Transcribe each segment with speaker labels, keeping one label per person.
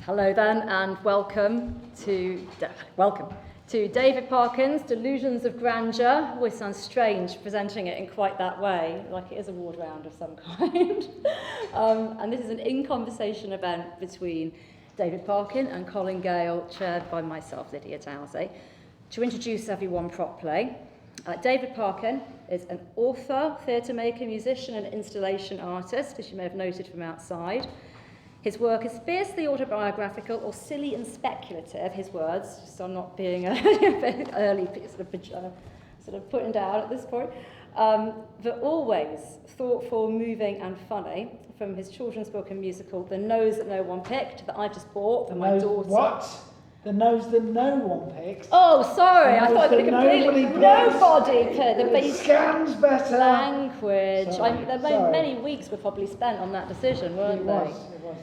Speaker 1: Hello then, and welcome to David Parkin's Delusions of Grandeur. It sounds strange presenting it in quite that way, like it is a ward round of some kind. And this is an in-conversation event between David Parkin and Colin Gale, chaired by myself, Lydia Towsey, to introduce everyone properly. David Parkin is an author, theatre maker, musician and installation artist, as you may have noted from outside. His work is fiercely autobiographical or silly and speculative, his words, so I'm not being early sort of putting down at this point, but always thoughtful, moving and funny, from his children's book and musical, The Nose That No One Picked, that I just bought for my daughter.
Speaker 2: What? The nose that no one picked?
Speaker 1: Oh, sorry, I thought it completely...
Speaker 2: Nobody
Speaker 1: picked. The basic
Speaker 2: scans better.
Speaker 1: Language.
Speaker 2: Sorry,
Speaker 1: many weeks were probably spent on that decision, weren't they?
Speaker 2: It was.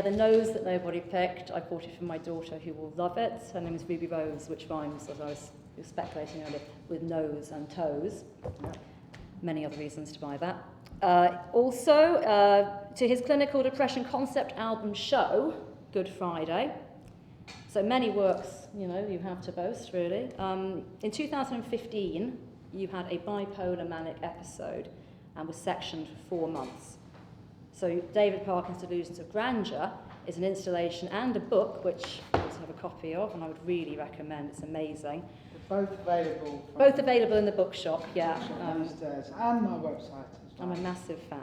Speaker 1: The Nose That Nobody Picked. I bought it for my daughter, who will love it. Her name is Ruby Rose, which rhymes, as I was speculating earlier, with nose and toes. Many other reasons to buy that. Also, to his clinical depression concept album show, Good Friday. So many works, you have to boast, really. In 2015, you had a bipolar manic episode and was sectioned for 4 months. So David Parkin's Delusions of Grandeur is an installation and a book, which I also have a copy of, and I would really recommend. It's amazing.
Speaker 2: They're both available.
Speaker 1: Both available in the bookshop, yeah.
Speaker 2: Downstairs, and my website as well.
Speaker 1: I'm a massive fan.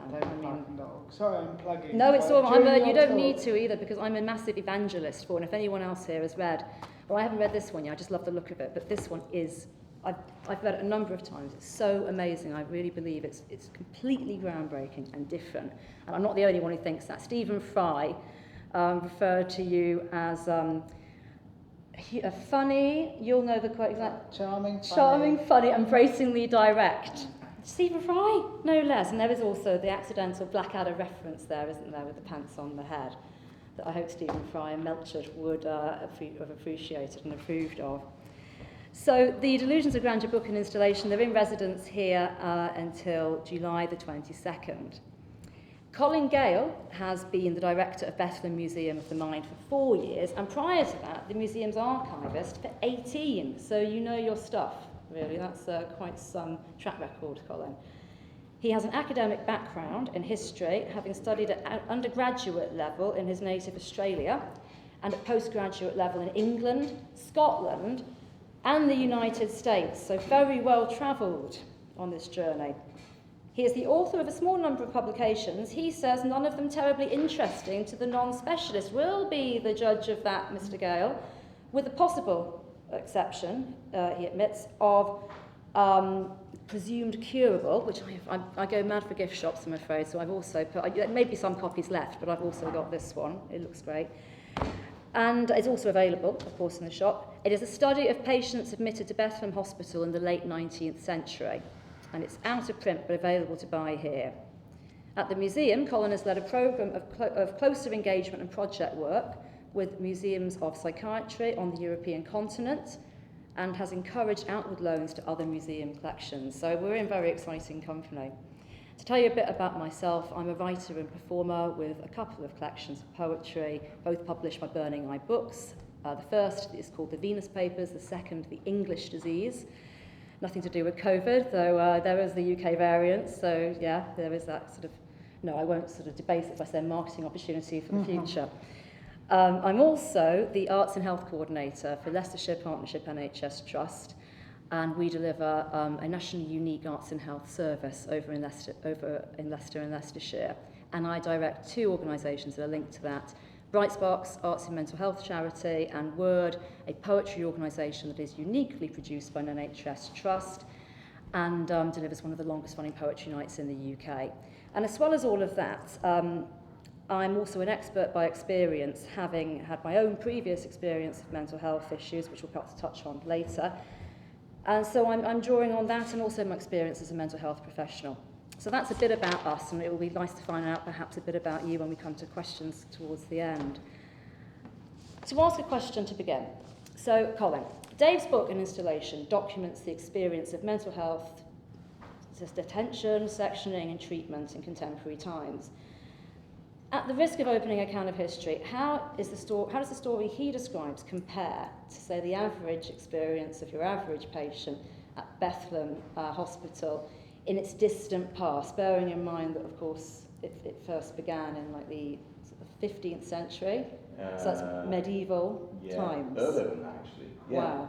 Speaker 2: Sorry, I'm plugging.
Speaker 1: No, it's all right. You don't need to either, because I'm a massive evangelist for it. And if anyone else here has read, well, I haven't read this one yet, I just love the look of it, but this one is, I've read it a number of times. It's so amazing. I really believe it's completely groundbreaking and different. And I'm not the only one who thinks that. Stephen Fry referred to you as a funny, you'll know the quote exact.
Speaker 2: Charming,
Speaker 1: funny, embracingly direct. Stephen Fry, no less. And there is also the accidental Blackadder reference there, isn't there, with the pants on the head, that I hope Stephen Fry and Melchard would have appreciated and approved of. So the Delusions of Grandeur book and installation, they're in residence here until July the 22nd. Colin Gale has been the director of Bethlehem Museum of the Mind for 4 years, and prior to that, the museum's archivist for 18. So you know your stuff, really. That's quite some track record, Colin. He has an academic background in history, having studied at undergraduate level in his native Australia, and at postgraduate level in England, Scotland, and the United States, so very well travelled on this journey. He is the author of a small number of publications. He says none of them terribly interesting to the non-specialist. Will be the judge of that, Mr. Gale, with the possible exception, he admits, of presumed curable, which I go mad for gift shops, I'm afraid, so I've also put, there may be some copies left, but I've also got this one. It looks great. And it's also available, of course, in the shop. It is a study of patients admitted to Bethlehem Hospital in the late 19th century. And it's out of print, but available to buy here. At the museum, Colin has led a programme of closer engagement and project work with museums of psychiatry on the European continent, and has encouraged outward loans to other museum collections. So we're in very exciting company. To tell you a bit about myself, I'm a writer and performer with a couple of collections of poetry, both published by Burning Eye Books. The first is called The Venus Papers, the second, The English Disease. Nothing to do with COVID, though there is the UK variant, so yeah, there is that sort of, no, I won't sort of debate it by saying marketing opportunity for the future. I'm also the Arts and Health Coordinator for Leicestershire Partnership NHS Trust, and we deliver a nationally unique arts and health service over in Leicester and Leicestershire. And I direct 2 organisations that are linked to that: Bright Sparks Arts and Mental Health Charity, and Word, a poetry organisation that is uniquely produced by an NHS Trust and delivers one of the longest running poetry nights in the UK. And as well as all of that, I'm also an expert by experience, having had my own previous experience of mental health issues, which we'll perhaps touch on later. And so I'm drawing on that, and also my experience as a mental health professional. So that's a bit about us, and it will be nice to find out perhaps a bit about you when we come to questions towards the end. To ask a question to begin. So, Colin, Dave's book and installation documents the experience of mental health, detention, sectioning and treatment in contemporary times. At the risk of opening a can of history, how does the story he describes compare to, say, the average experience of your average patient at Bethlehem Hospital in its distant past, bearing in mind that, of course, it first began in like the sort of 15th century, so that's medieval times.
Speaker 3: Earlier than that, actually. Yeah.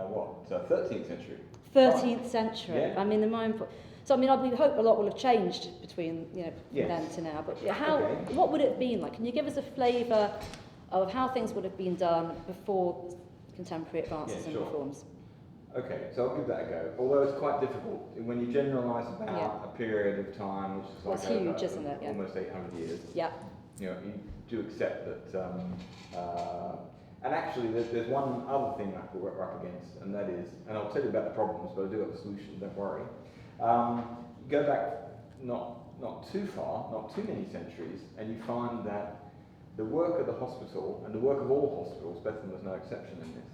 Speaker 1: Wow.
Speaker 3: 13th century.
Speaker 1: 13th century.
Speaker 3: Yeah.
Speaker 1: I mean, the mind. So I mean, we hope a lot will have changed between from then to now. But what would it have been like? Can you give us a flavour of how things would have been done before contemporary advances and reforms?
Speaker 3: Okay, so I'll give that a go. Although it's quite difficult when you generalise about a period of time which is like
Speaker 1: huge, isn't it? Yeah.
Speaker 3: Almost 800 years.
Speaker 1: Yeah.
Speaker 3: You do accept that. And actually, there's one other thing that we're up against, and that is, and I'll tell you about the problems, but I do have a solution. Don't worry. Go back not too far, not too many centuries, and you find that the work of the hospital, and the work of all hospitals, Bethlehem was no exception in this.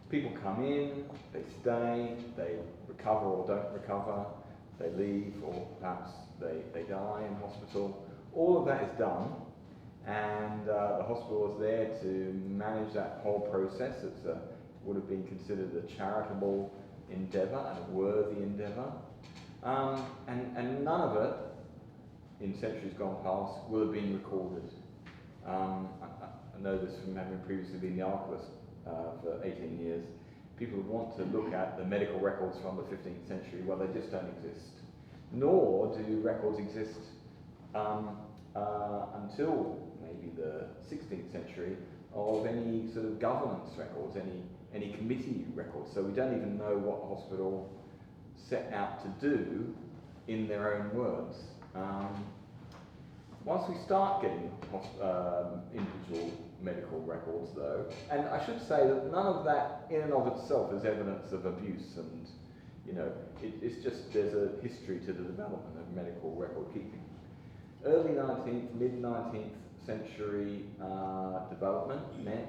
Speaker 3: People come in, they stay, they recover or don't recover, they leave or perhaps they die in hospital. All of that is done, and the hospital is there to manage that whole process. It would have been considered a charitable endeavour and a worthy endeavour. And none of it, in centuries gone past, will have been recorded. I know this from having previously been the archivist for 18 years. People want to look at the medical records from the 15th century. Well, they just don't exist. Nor do records exist until maybe the 16th century of any sort of governance records, any committee records. So we don't even know what the hospital set out to do in their own words. Once we start getting individual medical records, though, and I should say that none of that in and of itself is evidence of abuse, and it's just there's a history to the development of medical record keeping. Early 19th, mid 19th century development meant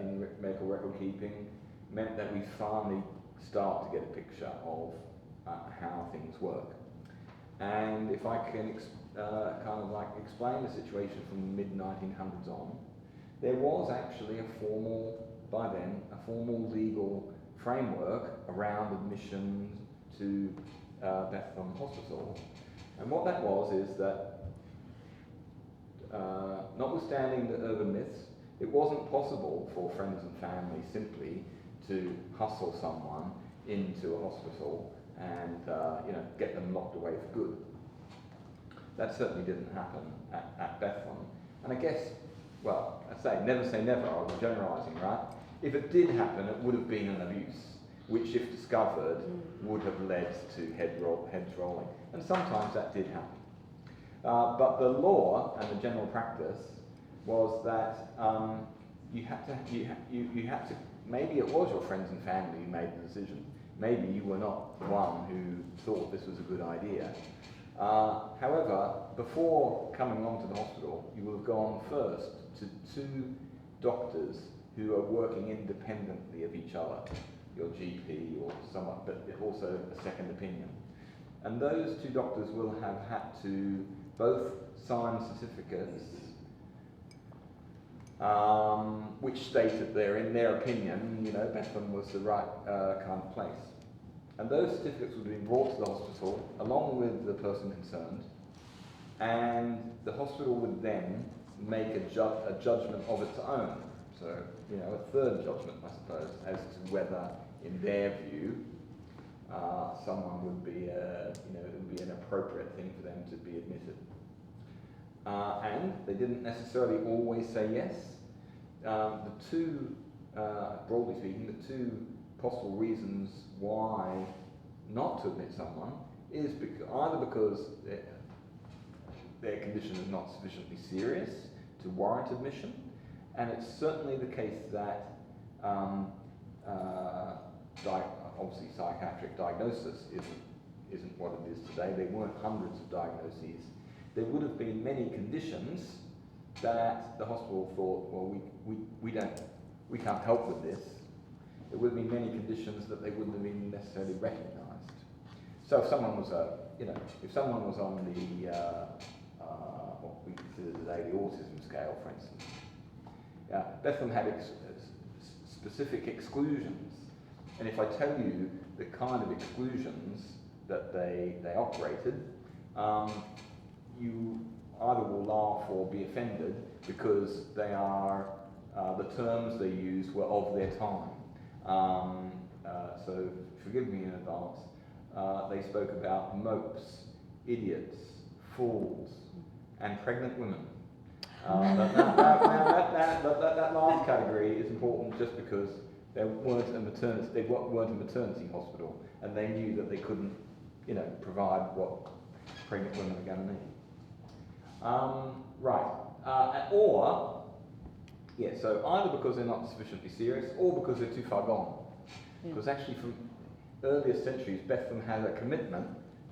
Speaker 3: in medical record keeping meant that we finally start to get a picture of how things work. And if I can explain the situation from the mid-1900s on, there was actually a formal legal framework around admission to Bethlehem Hospital. And what that was is that, notwithstanding the urban myths, it wasn't possible for friends and family simply to hustle someone into a hospital and get them locked away for good. That certainly didn't happen at Bethlehem. And I guess, well, I never say never, I was generalising, right? If it did happen, it would have been an abuse, which if discovered would have led to heads rolling. And sometimes that did happen. But the law and the general practice was that you had to, maybe it was your friends and family who made the decision. Maybe you were not the one who thought this was a good idea. However, before coming on to the hospital, you will have gone first to 2 doctors who are working independently of each other, your GP or someone, but also a second opinion. And those 2 doctors will have had to both sign certificates which stated that in their opinion, Bethlehem was the right kind of place. And those certificates would have been brought to the hospital along with the person concerned, and the hospital would then make a judgment of its own. So, a third judgment, I suppose, as to whether, in their view, someone would be, it would be an appropriate thing for them to be admitted. And they didn't necessarily always say yes. Broadly speaking, the 2 possible reasons why not to admit someone is either because their condition is not sufficiently serious to warrant admission, and it's certainly the case that obviously psychiatric diagnosis isn't what it is today. There weren't hundreds of diagnoses. There would have been many conditions that the hospital thought, well, we can't help with this. There would have been many conditions that they wouldn't have been necessarily recognised. So if someone was on the what we considered today the autism scale, for instance. Bethlehem had specific exclusions, and if I tell you the kind of exclusions that they operated, you either will laugh or be offended because they are the terms they used were of their time. So forgive me in advance. They spoke about mopes, idiots, fools, and pregnant women. That last category is important just because they weren't a maternity hospital, and they knew that they couldn't, provide what pregnant women are going to need. So either because they're not sufficiently serious, or because they're too far gone. Because actually, from earlier centuries, Bethlehem had a commitment.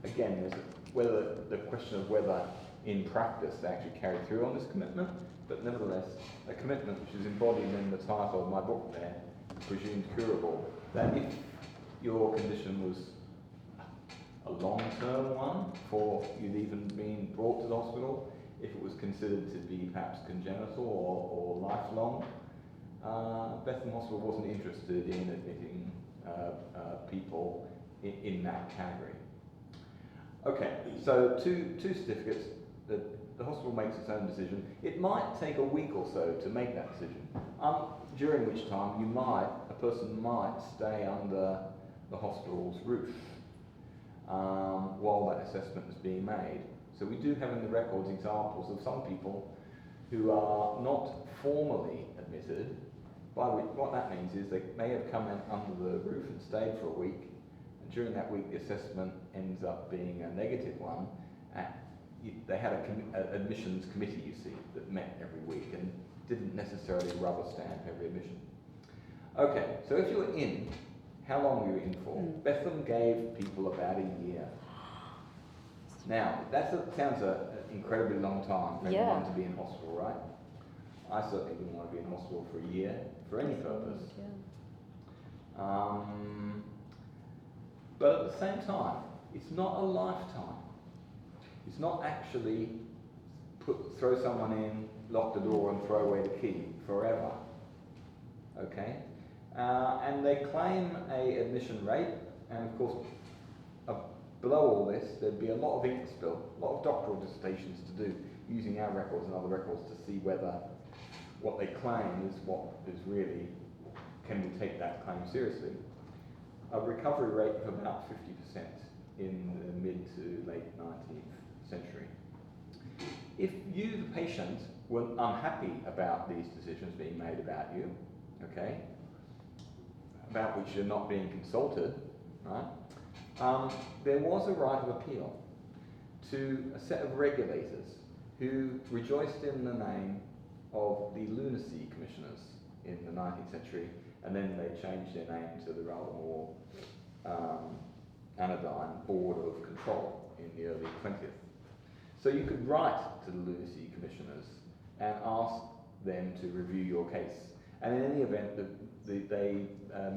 Speaker 3: Again, there's the question of whether in practice they actually carried through on this commitment, but nevertheless, a commitment which is embodied in the title of my book there, Presumed Curable, that if your condition was a long-term one, for you'd even been brought to the hospital, if it was considered to be perhaps congenital or lifelong, Bethlehem Hospital wasn't interested in admitting people in that category. Okay, so two certificates. The hospital makes its own decision. It might take a week or so to make that decision, during which time a person might stay under the hospital's roof while that assessment is being made. So we do have in the records examples of some people who are not formally admitted, by which what that means is they may have come in under the roof and stayed for a week, and during that week the assessment ends up being a negative one. They had an admissions committee, you see, that met every week and didn't necessarily rubber stamp every admission. Okay, so if you were in, how long were you in for? Bethlehem gave people about a year. Now, that sounds an incredibly long time for anyone to be in hospital, right? I certainly didn't want to be in hospital for a year, for any purpose. But at the same time, it's not a lifetime. It's not actually throw someone in, lock the door and throw away the key forever. Okay? And they claim a admission rate, and of course, below all this, there'd be a lot of ink spill, a lot of doctoral dissertations to do, using our records and other records to see whether what they claim is what is really, can we take that claim seriously. A recovery rate of about 50% in the mid to late 19th century. If you, the patient, were unhappy about these decisions being made about you, okay, about which you're not being consulted, right, there was a right of appeal to a set of regulators who rejoiced in the name of the lunacy commissioners in the 19th century, and then they changed their name to the rather more anodyne Board of Control in the early 20th. So you could write to the lunacy commissioners and ask them to review your case. And in any event, they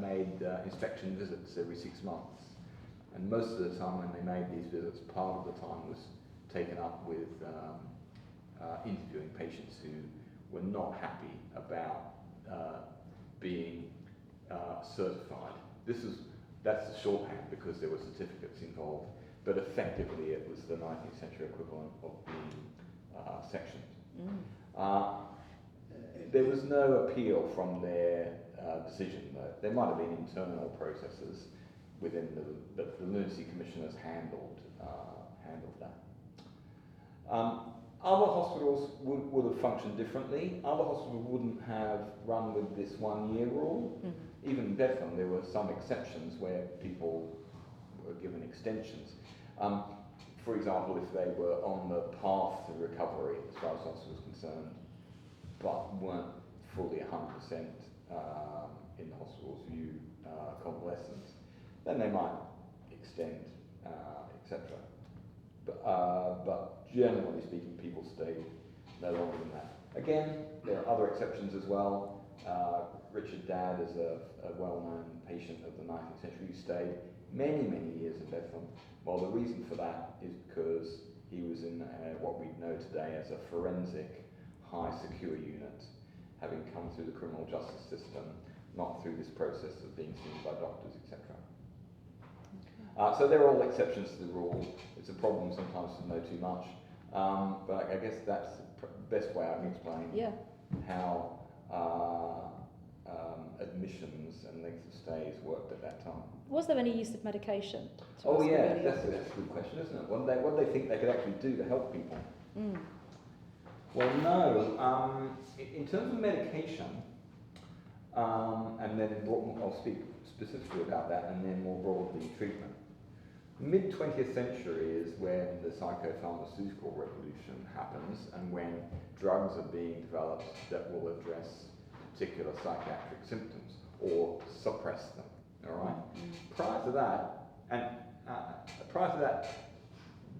Speaker 3: made inspection visits every 6 months. And most of the time when they made these visits, part of the time was taken up with interviewing patients who were not happy about being certified. That's the shorthand because there were certificates involved, but effectively it was the 19th century equivalent of being sectioned. There was no appeal from their decision, though. There might have been internal processes within but the lunacy commissioners handled that. Other hospitals would have functioned differently. Other hospitals wouldn't have run with this 1 year rule. Even in Bethlehem, there were some exceptions where people were given extensions. For example, if they were on the path to recovery, as far as the hospital was concerned, but weren't fully 100% in the hospital's view convalescent, then they might extend, etc. But generally speaking, people stayed no longer than that. Again, there are other exceptions as well. Richard Dadd is a well-known patient of the 19th century who stayed many, many years in Bethlehem. Well, the reason for that is because he was in what we know today as a forensic high secure unit, having come through the criminal justice system, not through this process of being seen by doctors, etc. So they're all exceptions to the rule. It's a problem sometimes to know too much, but I guess that's the best way I can explain how admissions and length of stays worked at that time.
Speaker 1: Was there any use of medication?
Speaker 3: Oh yeah, that's a good question, isn't it? What do they think they could actually do to help people? Well, no. In terms of medication, and then I'll speak specifically about that, and then more broadly treatment. Mid-20th century is when the psychopharmaceutical revolution happens, and when drugs are being developed that will address particular psychiatric symptoms or suppress them. All right. Prior to that,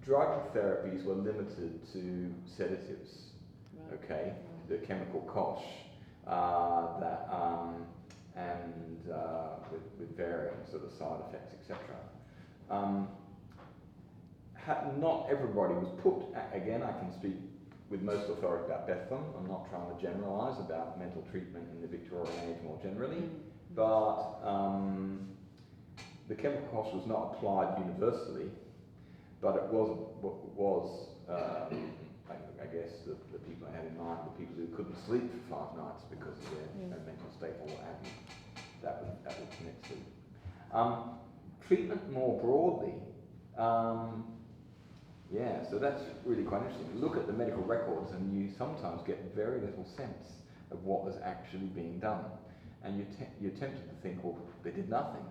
Speaker 3: drug therapies were limited to sedatives.
Speaker 1: Right.
Speaker 3: Okay, the chemical kosh, with varying sort of side effects, etc. Not everybody was put. Again, I can speak with most authority about Bethlehem. I'm not trying to generalise about mental treatment in the Victorian age more generally, but the chemical kosh was not applied universally, but it was I guess the people I had in mind were people who couldn't sleep for 5 nights because of their mental state or what have you. That would connect to. Treatment more broadly, so that's really quite interesting. You look at the medical records and you sometimes get very little sense of what was actually being done. And you're tempted to think, well, they did nothing,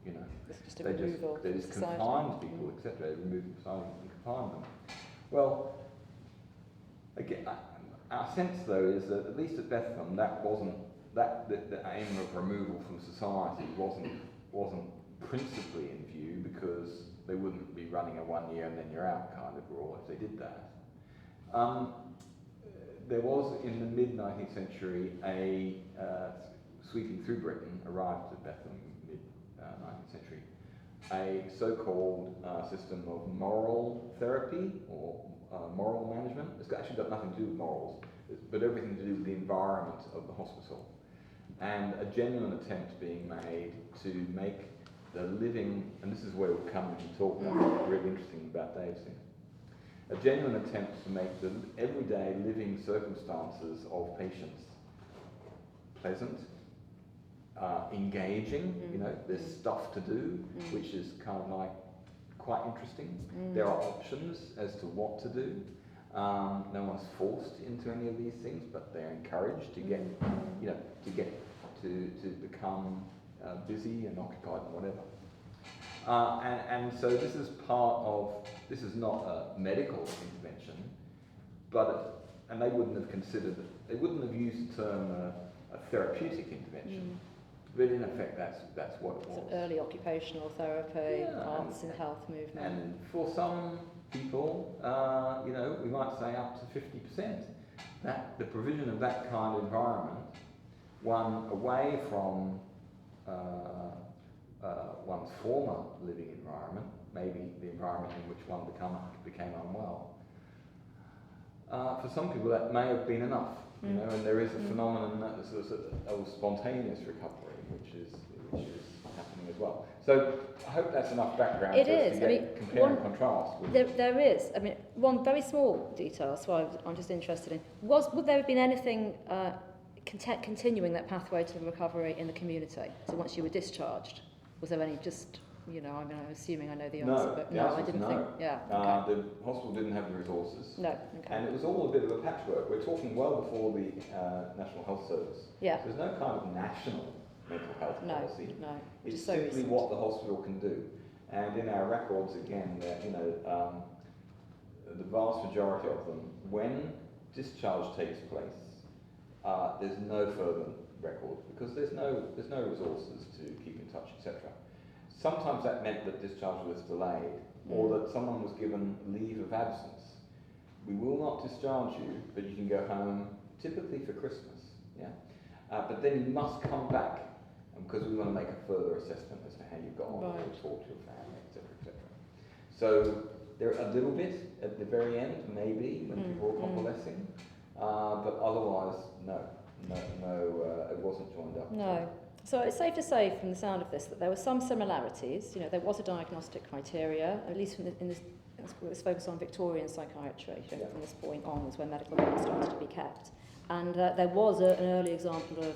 Speaker 3: you know.
Speaker 1: It's just a removal
Speaker 3: they just
Speaker 1: society.
Speaker 3: confined people, etc. They removed from society and confined them. Well, again, our sense though is that at least at Bethlehem, that wasn't the aim of removal from society wasn't principally in view, because they wouldn't be running a 1 year and then you're out kind of rule if they did that. There was in the mid-19th century sweeping through Britain, arrived at Bethlehem mid-19th century, a so-called system of moral therapy or moral management. It's actually got nothing to do with morals, but everything to do with the environment of the hospital. And a genuine attempt being made to make the living, and this is where we'll come and talk about really interesting about Dave's thing, a genuine attempt to make the everyday living circumstances of patients pleasant, engaging, you know, there's stuff to do, which is kind of like quite interesting. There are options as to what to do. No one's forced into any of these things, but they're encouraged to get, to become busy and occupied and whatever. And so this is not a medical intervention, and they wouldn't have used the term a therapeutic intervention. But in effect, that's what it was.
Speaker 1: So early occupational therapy, arts and health movement.
Speaker 3: And for some people, we might say up to 50%. That the provision of that kind of environment, one away from one's former living environment, maybe the environment in which one became unwell. For some people, that may have been enough. You know, and there is a phenomenon that is of spontaneous recovery, which is happening as well. So I hope that's enough background to compare and contrast.
Speaker 1: There is. I mean, one very small detail, so I'm just interested in, would there have been anything continuing that pathway to recovery in the community? So once you were discharged, was there any I'm assuming I know the answer, but no, I didn't think. Yeah. Okay.
Speaker 3: The hospital didn't have the resources.
Speaker 1: No. Okay.
Speaker 3: And it was all a bit of a patchwork. We're talking well before the National Health Service.
Speaker 1: Yeah.
Speaker 3: There's no kind of national mental health policy.
Speaker 1: No.
Speaker 3: It's simply what the hospital can do. And in our records, again, the vast majority of them, when discharge takes place, there's no further record because there's no resources to keep in touch, etc. Sometimes that meant that discharge was delayed, or that someone was given leave of absence. We will not discharge you, but you can go home, typically for Christmas. Yeah, but then you must come back, because we want to make a further assessment as to how you've got on, or talk to your family, etc., etc. So There a little bit at the very end, maybe, when people were convalescing, but otherwise, no, it wasn't joined up.
Speaker 1: No. So it's safe to say from the sound of this that there were some similarities. You know, there was a diagnostic criteria, at least in this, let's focus on Victorian psychiatry. You know, from this point on was where medical records started to be kept. And there was an early example of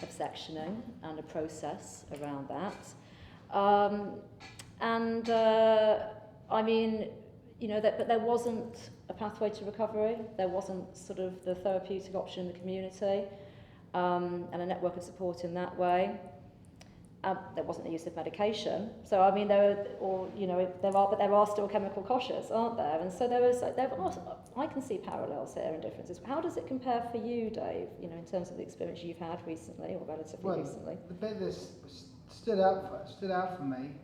Speaker 1: sectioning and a process around that. I mean, you know, but there wasn't a pathway to recovery. There wasn't sort of the therapeutic option in the community. And a network of support in that way. There wasn't the use of medication. So I mean, there are still chemical koshas, aren't there? And so I can see parallels here and differences. How does it compare for you, Dave? You know, in terms of the experience you've had recently or relatively recently.
Speaker 2: The bit that stood out for me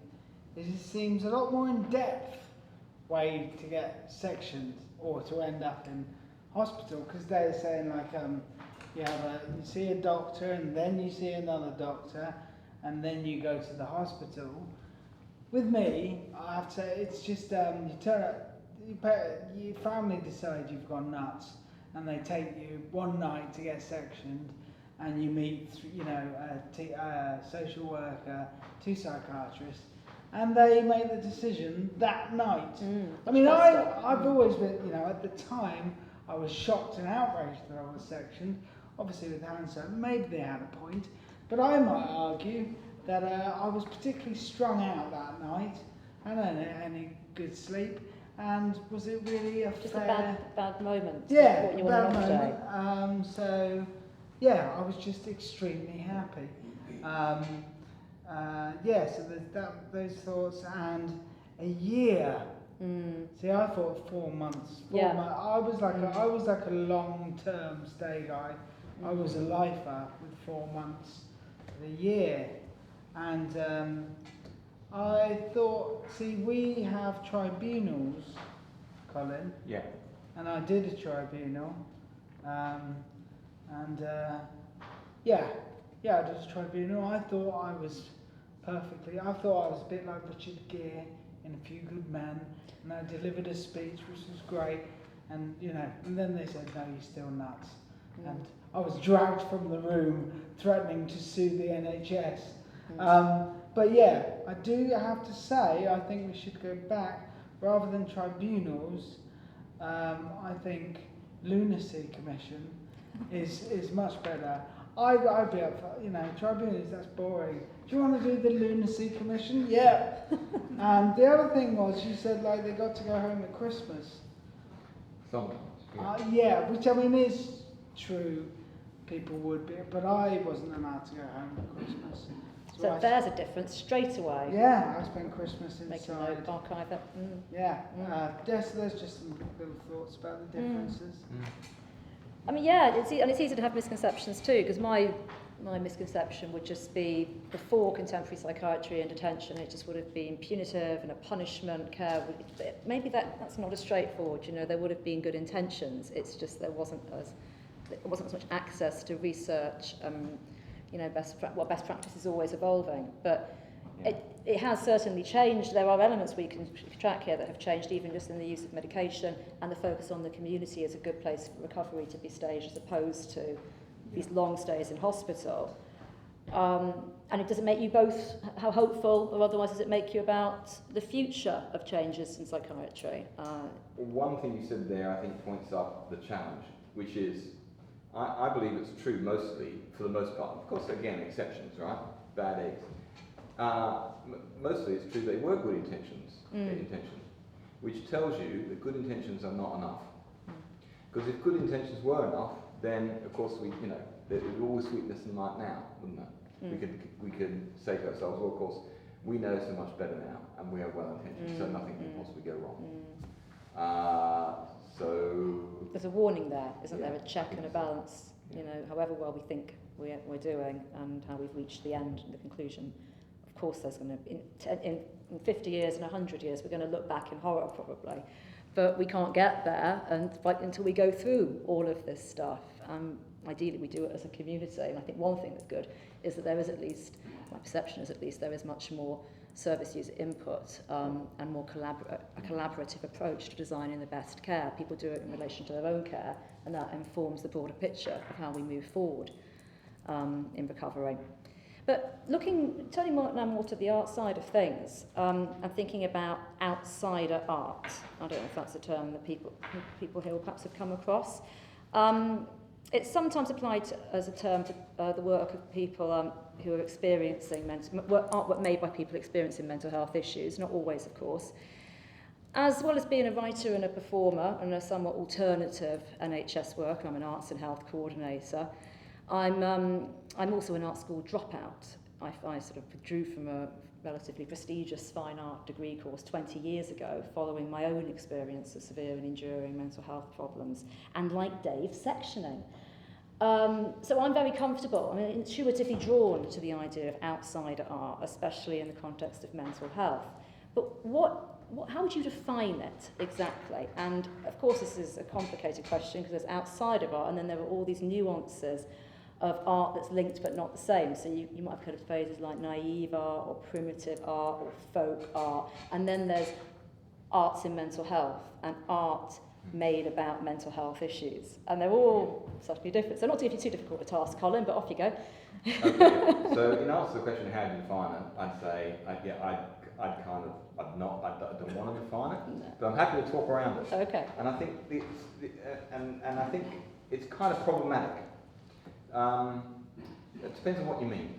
Speaker 2: is it seems a lot more in depth way to get sectioned or to end up in hospital, because they're saying like. You see a doctor, and then you see another doctor, and then you go to the hospital. With me, I have to say, it's just you turn up, your family decide you've gone nuts, and they take you one night to get sectioned, and you meet, a social worker, 2 psychiatrists, and they make the decision that night. I mean, I've always been, at the time, I was shocked and outraged that I was sectioned. Obviously, with hindsight, maybe they had a point, but I might argue that I was particularly strung out that night. I don't know any good sleep, and was it really
Speaker 1: just a bad moment?
Speaker 2: Yeah, a bad moment. So, yeah, I was just extremely happy. So there's those thoughts, and a year. See, I thought 4 months. 4 months. I was like a long-term stay guy. I was a lifer with 4 months of a year, and I thought, see, we have tribunals, Colin.
Speaker 3: Yeah.
Speaker 2: And I did a tribunal, I did a tribunal. I thought I was a bit like Richard Gere in A Few Good Men, and I delivered a speech which was great, and then they said, no, you're still nuts. And I was dragged from the room threatening to sue the NHS. But yeah, I do have to say, I think we should go back, rather than tribunals, I think lunacy commission is much better. I'd be up for, tribunals, that's boring. Do you want to do the lunacy commission? Yeah. And the other thing was, you said like they got to go home at Christmas.
Speaker 3: Sometimes.
Speaker 2: Which I mean is true. People would be, but I wasn't allowed to go home at Christmas.
Speaker 1: So there's a difference straight away.
Speaker 2: Yeah, I spent Christmas inside.
Speaker 1: Make a note, archive that.
Speaker 2: There's just some little thoughts about the differences.
Speaker 1: I mean, yeah, it's easy to have misconceptions too, because my misconception would just be before contemporary psychiatry and detention, it just would have been punitive and a punishment, care. Maybe that's not as straightforward. There would have been good intentions. It's just there wasn't as much access to research. Best practice is always evolving, but it has certainly changed. There are elements we can track here that have changed, even just in the use of medication and the focus on the community as a good place for recovery to be staged, as opposed to these long stays in hospital. And it doesn't make you both how hopeful, or otherwise does it make you about the future of changes in psychiatry?
Speaker 3: One thing you said there, I think, points up the challenge, which is, I believe it's true mostly, for the most part. Of course, again, exceptions, right? Bad eggs. Mostly it's true they were good intentions, which tells you that good intentions are not enough. Because if good intentions were enough, then of course there would always sweetness and light now, wouldn't there? We could say to ourselves, well, of course, we know so much better now, and we are well intentioned, so nothing can possibly go wrong. So
Speaker 1: there's a warning there, isn't there? A check and a balance. However well we think we're doing, and how we've reached the end and the conclusion. Of course, there's going to in 50 years and 100 years, we're going to look back in horror probably, but we can't get there until we go through all of this stuff. Ideally, we do it as a community, and I think one thing that's good is that there is, at least my perception is, at least there is much more service user input and more a collaborative approach to designing the best care. People do it in relation to their own care, and that informs the broader picture of how we move forward in recovery. But turning more to the art side of things, and thinking about outsider art. I don't know if that's a term that people here will perhaps have come across. It's sometimes applied as a term to the work of people who are experiencing artwork made by people experiencing mental health issues, not always, of course. As well as being a writer and a performer and a somewhat alternative NHS work, I'm an arts and health coordinator. I'm also an art school dropout. I sort of withdrew from a relatively prestigious fine art degree course 20 years ago, following my own experience of severe and enduring mental health problems, and like Dave, sectioning. So I'm very comfortable, intuitively drawn to the idea of outsider art, especially in the context of mental health. But how would you define it exactly? And of course this is a complicated question because there's outside of art, and then there are all these nuances of art that's linked but not the same. So you might have heard of phrases like naive art or primitive art or folk art. And then there's arts in mental health and art made about mental health issues. And they're all subtly different. So not to give you too difficult a task, Colin, but off you go.
Speaker 3: Okay, so in answer to the question, how do you define it? I'd say, I don't want to define it, but I'm happy to talk around it.
Speaker 1: Okay.
Speaker 3: And I think and I think it's kind of problematic. It depends on what you mean.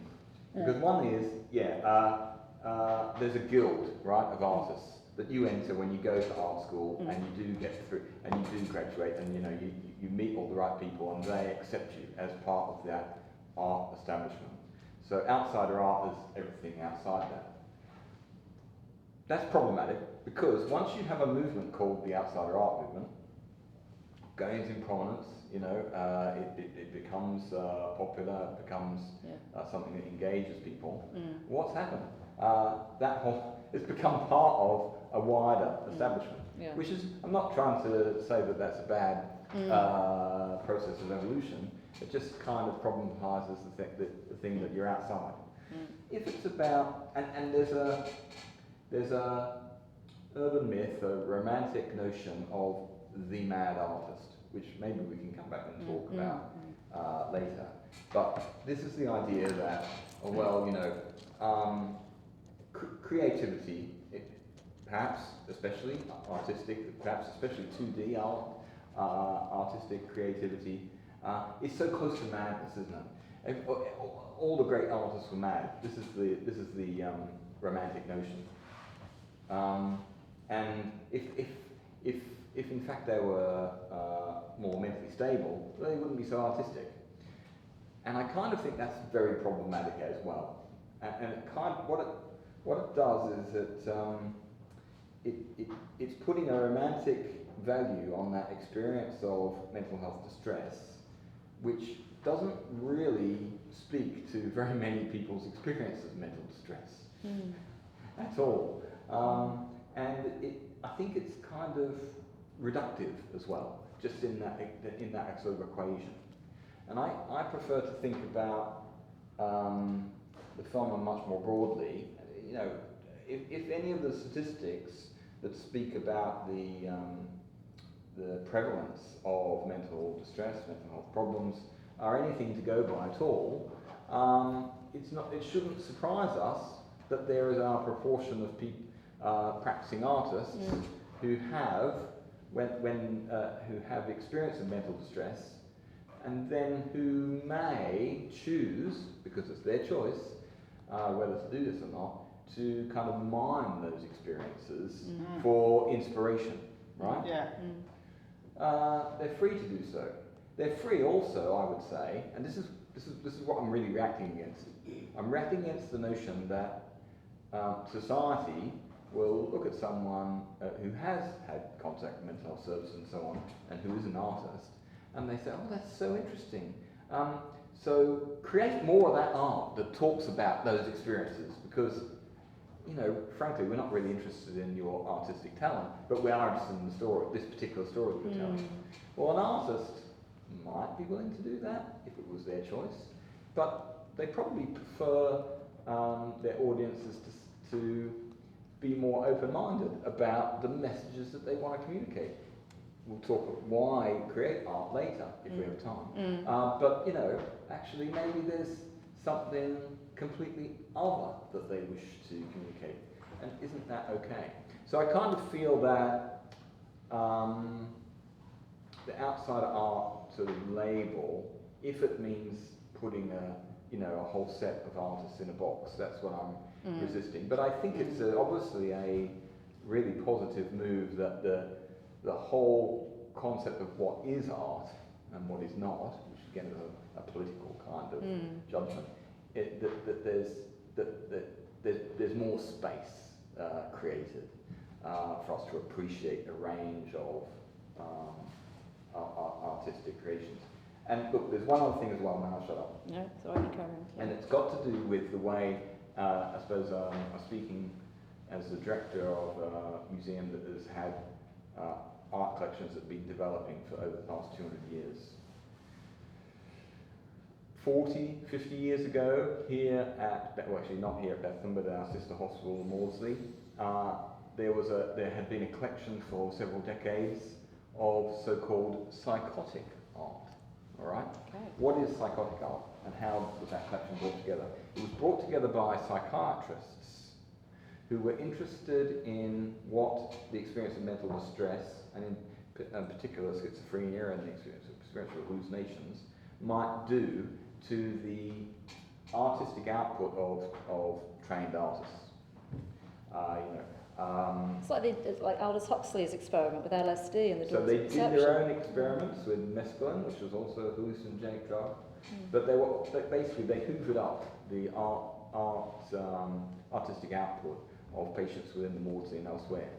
Speaker 3: Because one is, there's a guild, right, of artists that you enter when you go to art school, and you do get through, and you do graduate, and you meet all the right people, and they accept you as part of that art establishment. So outsider art is everything outside that. That's problematic because once you have a movement called the outsider art movement, gains in prominence, it becomes popular, it becomes something that engages people. What's happened? It's become part of a wider establishment, which is, I'm not trying to say that that's a bad process of evolution. It just kind of problematizes the thing that you're outside. If it's about, and there's a urban myth, a romantic notion of the mad artist, which maybe we can come back and talk about later. But this is the idea that, creativity, perhaps especially artistic, perhaps especially 2D art, artistic creativity, is so close to madness, isn't it? All the great artists were mad. This is the romantic notion. And if in fact they were more mentally stable, they wouldn't be so artistic. And I kind of think that's very problematic as well. And it kind of, what it does is that it's putting a romantic value on that experience of mental health distress, which doesn't really speak to very many people's experience of mental distress at all. And I think it's kind of reductive as well, just in that sort of equation. And I prefer to think about the phenomenon much more broadly. If any of the statistics that speak about the prevalence of mental distress, mental health problems, are anything to go by at all, it shouldn't surprise us that there is a proportion of practicing artists who have who have experience of mental distress, and then who may choose, because it's their choice, whether to do this or not, to kind of mine those experiences for inspiration, right?
Speaker 2: Yeah.
Speaker 3: They're free to do so. They're free also, I would say, and this is what I'm really reacting against. I'm reacting against the notion that society will look at someone who has had contact with mental health services and so on, and who is an artist, and they say, oh, that's so interesting. So create more of that art that talks about those experiences, because, frankly, we're not really interested in your artistic talent, but we are interested in the story, this particular story that you're telling. Well, an artist might be willing to do that if it was their choice, but they probably prefer their audiences to be more open-minded about the messages that they want to communicate. We'll talk about why create art later if we have time. But actually maybe there's something completely other that they wish to communicate, and isn't that okay? So I kind of feel that the outside art sort of label, if it means putting a whole set of artists in a box, that's what I'm resisting. But I think it's obviously a really positive move that the whole concept of what is art and what is not, which again is a political kind of judgment, that there's more space created for us to appreciate a range of artistic creations. And look, there's one other thing as well, now I'll shut up.
Speaker 1: No, sorry, Karen. Yeah.
Speaker 3: And it's got to do with the way, I suppose I'm speaking as the director of a museum that has had art collections that have been developing for over the past 200 years. 40, 50 years ago, here at, well actually not here at Bethlehem, but at our sister hospital, Maudsley, there had been a collection for several decades of so-called psychotic art. All right?
Speaker 1: Okay.
Speaker 3: What is psychotic art, and how was that collection brought together? It was brought together by psychiatrists who were interested in what the experience of mental distress, and in particular schizophrenia and the experience of hallucinations, might do to the artistic output of trained artists.
Speaker 1: It's like Aldous Huxley's experiment with LSD and the
Speaker 3: So
Speaker 1: Dawn
Speaker 3: they
Speaker 1: of
Speaker 3: did
Speaker 1: Perception.
Speaker 3: their own experiments with mescaline, which was also a hallucinogenic drug, but they hoovered up the artistic output of patients within the Maudsley and elsewhere.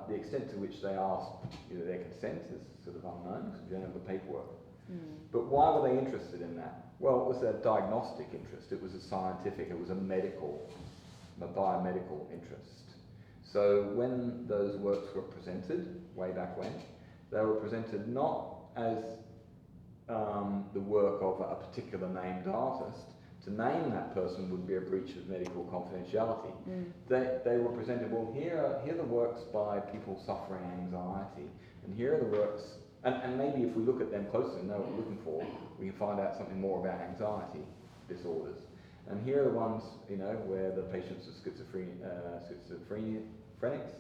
Speaker 3: The extent to which they asked their consent is sort of unknown, because we don't have the paperwork. But why were they interested in that? Well, it was a diagnostic interest, it was a scientific, it was a biomedical interest. So when those works were presented, way back when, they were presented not as the work of a particular named artist. To name that person would be a breach of medical confidentiality. They were presented, well, here are the works by people suffering anxiety, and here are the works, and maybe if we look at them closely and know what we're looking for, we can find out something more about anxiety disorders. And here are the ones, where the patients are schizophrenics,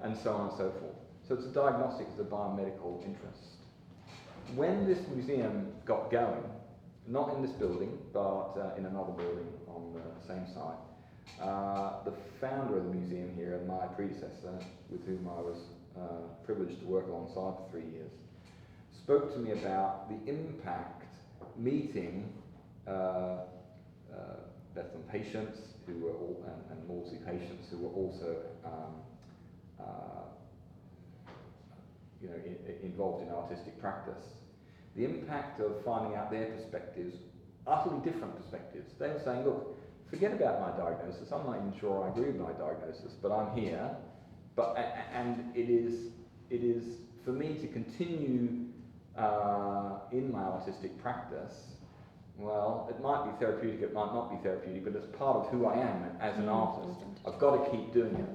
Speaker 3: and so on and so forth. So it's a diagnostic, it's a biomedical interest. When this museum got going, not in this building, but in another building on the same site, the founder of the museum here and my predecessor, with whom I was privileged to work alongside for 3 years, spoke to me about the impact meeting Bethlehem patients who were and Maudsley patients who were also involved in artistic practice. The impact of finding out their perspectives, utterly different perspectives. They were saying, look, forget about my diagnosis. I'm not even sure I agree with my diagnosis, but I'm here. And it is for me to continue in my artistic practice. Well, it might be therapeutic, it might not be therapeutic, but it's part of who I am as an artist. I've got to keep doing it.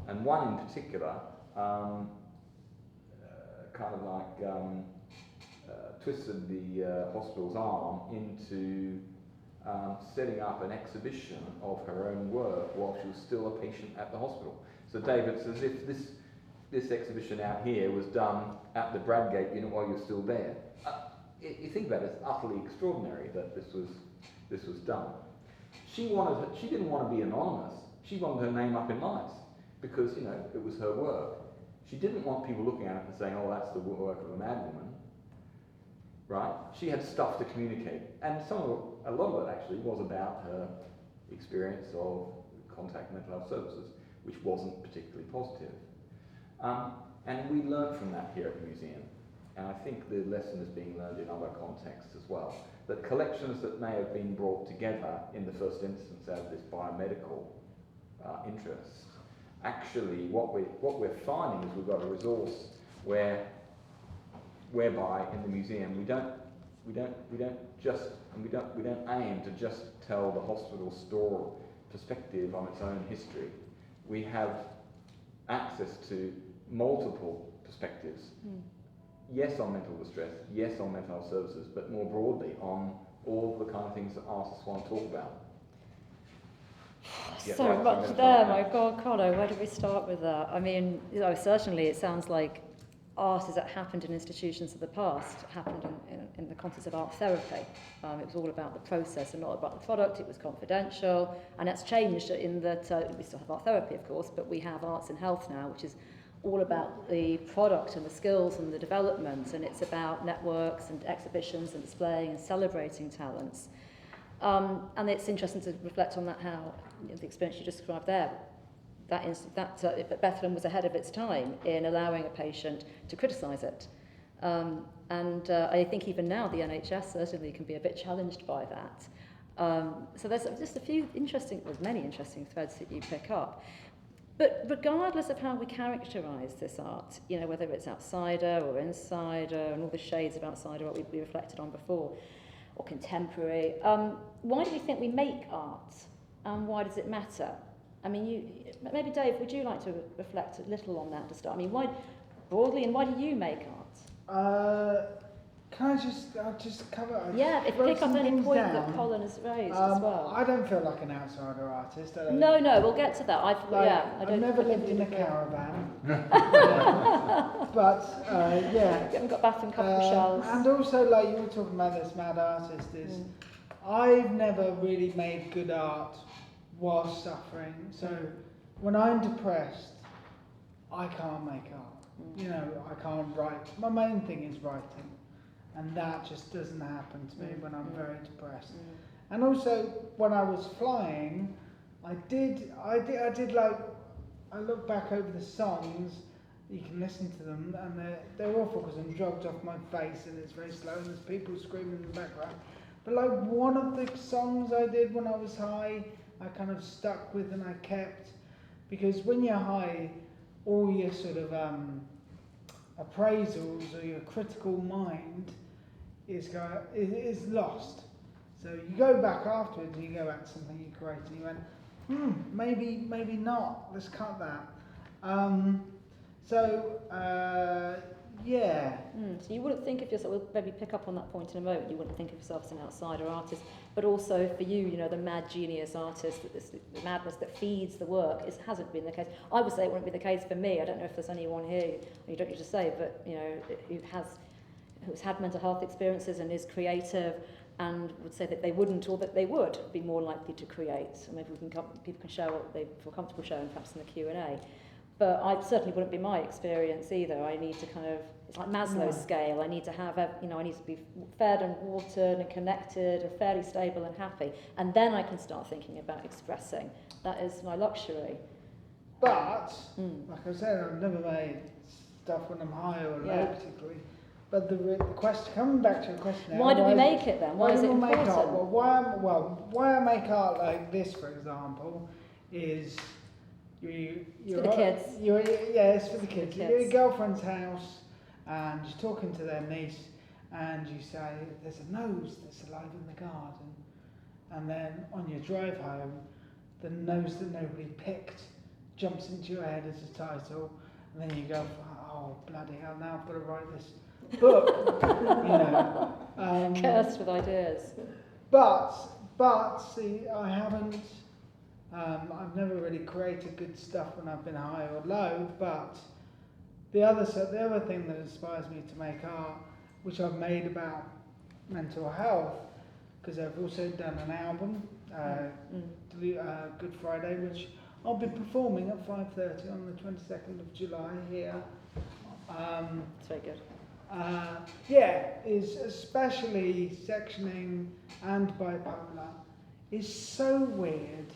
Speaker 3: And one in particular, twisted the hospital's arm into setting up an exhibition of her own work while she was still a patient at the hospital. So David, it's as if this exhibition out here was done at the Bradgate unit while you're still there. You think about it, it's utterly extraordinary that this was done. She didn't want to be anonymous. She wanted her name up in lights because it was her work. She didn't want people looking at it and saying, "Oh, that's the work of a madwoman." Right? She had stuff to communicate, and a lot of it actually was about her experience of contact mental health services, which wasn't particularly positive. And we learned from that here at the museum. And I think the lesson is being learned in other contexts as well. That collections that may have been brought together in the first instance out of this biomedical interest, actually what we're finding is we've got a resource whereby in the museum we don't aim to just tell the hospital perspective on its own history. We have access to multiple perspectives. Yes, on mental distress, yes, on mental health services, but more broadly on all the kind of things that artists want to talk about.
Speaker 1: So much there, my God, Colin, where do we start with that? I mean, certainly it sounds like art as it happened in institutions of the past happened in the context of art therapy. It was all about the process and not about the product. It was confidential, and that's changed in that we still have art therapy, of course, but we have arts and health now, which is all about the product and the skills and the development, and it's about networks and exhibitions and displaying and celebrating talents. And it's interesting to reflect on that, how the experience you described there, that Bethlehem was ahead of its time in allowing a patient to criticise it. And I think even now the NHS certainly can be a bit challenged by that. So there's just many interesting threads that you pick up. But regardless of how we characterise this art, whether it's outsider or insider and all the shades of outsider, what we reflected on before, or contemporary, why do we think we make art, and why does it matter? I mean, maybe Dave, would you like to reflect a little on that to start? I mean, why broadly, and why do you make art?
Speaker 2: Can I'll just cover...
Speaker 1: If you pick up any point that Colin has raised as well.
Speaker 2: I don't feel like an outsider artist.
Speaker 1: No, we'll get to that.
Speaker 2: I've never lived in a caravan. But,
Speaker 1: You haven't got bathroom covered with shells.
Speaker 2: And also, like you were talking about this mad artist, I've never really made good art while suffering. So when I'm depressed, I can't make art. I can't write. My main thing is writing. And that just doesn't happen to me when I'm very depressed. And also, when I was flying, I look back over the songs, you can listen to them, and they're awful because I'm drugged off my face and it's very slow and there's people screaming in the background. But like one of the songs I did when I was high, I kind of stuck with and I kept, because when you're high, all your sort of appraisals or your critical mind is lost. So you go back afterwards and you go back to something you created and you went, maybe not, let's cut that. So you wouldn't think of yourself, we'll maybe pick up on that point in a moment, you wouldn't think of yourself as an outsider artist, but also for you, the mad genius artist, the madness that feeds the work, it hasn't been the case. I would say it wouldn't be the case for me. I don't know if there's anyone here, you don't need to say, but who's had mental health experiences and is creative and would say that they wouldn't, or that they would be more likely to create. So maybe people can share what they feel comfortable sharing, perhaps in the Q&A. But I certainly wouldn't be my experience either. I need to it's like Maslow's scale. I need to have, I need to be fed and watered and connected and fairly stable and happy. And then I can start thinking about expressing. That is my luxury. But, like I said, I've never made stuff when I'm high or low particularly. But the question, coming back to your question now,
Speaker 1: why do we make it then? Why is it important?
Speaker 2: Art? Why I make art like this, for example, is
Speaker 1: it's for the kids.
Speaker 2: It's for the kids. You're at your girlfriend's house and you're talking to their niece and you say, there's a nose that's alive in the garden. And then on your drive home, the nose that nobody picked jumps into your head as a title. And then you go, oh, bloody hell, now I've got to write this book.
Speaker 1: Cursed with ideas.
Speaker 2: But see, I haven't. I've never really created good stuff when I've been high or low. But the other thing that inspires me to make art, which I've made about mental health, because I've also done an album, Good Friday, which I'll be performing at 5:30 on the 22nd of July here.
Speaker 1: It's very good.
Speaker 2: Is especially sectioning and bipolar is so weird.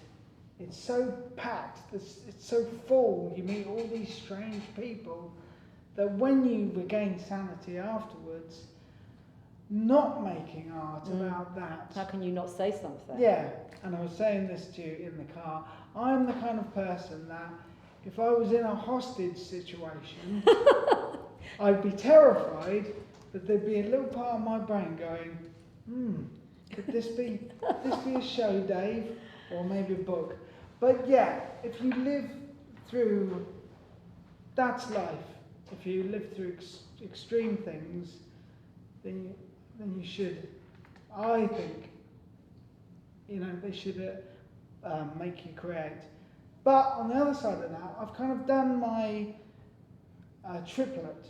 Speaker 2: It's so packed. It's so full. You meet all these strange people that when you regain sanity afterwards, not making art about that.
Speaker 1: How can you not say something?
Speaker 2: Yeah, and I was saying this to you in the car. I'm the kind of person that if I was in a hostage situation, I'd be terrified that there'd be a little part of my brain going, could this be a show, Dave? Or maybe a book. But yeah, if you live through, that's life. If you live through extreme things, then you should, I think, they should make you create. But on the other side of that, I've kind of done my triplet,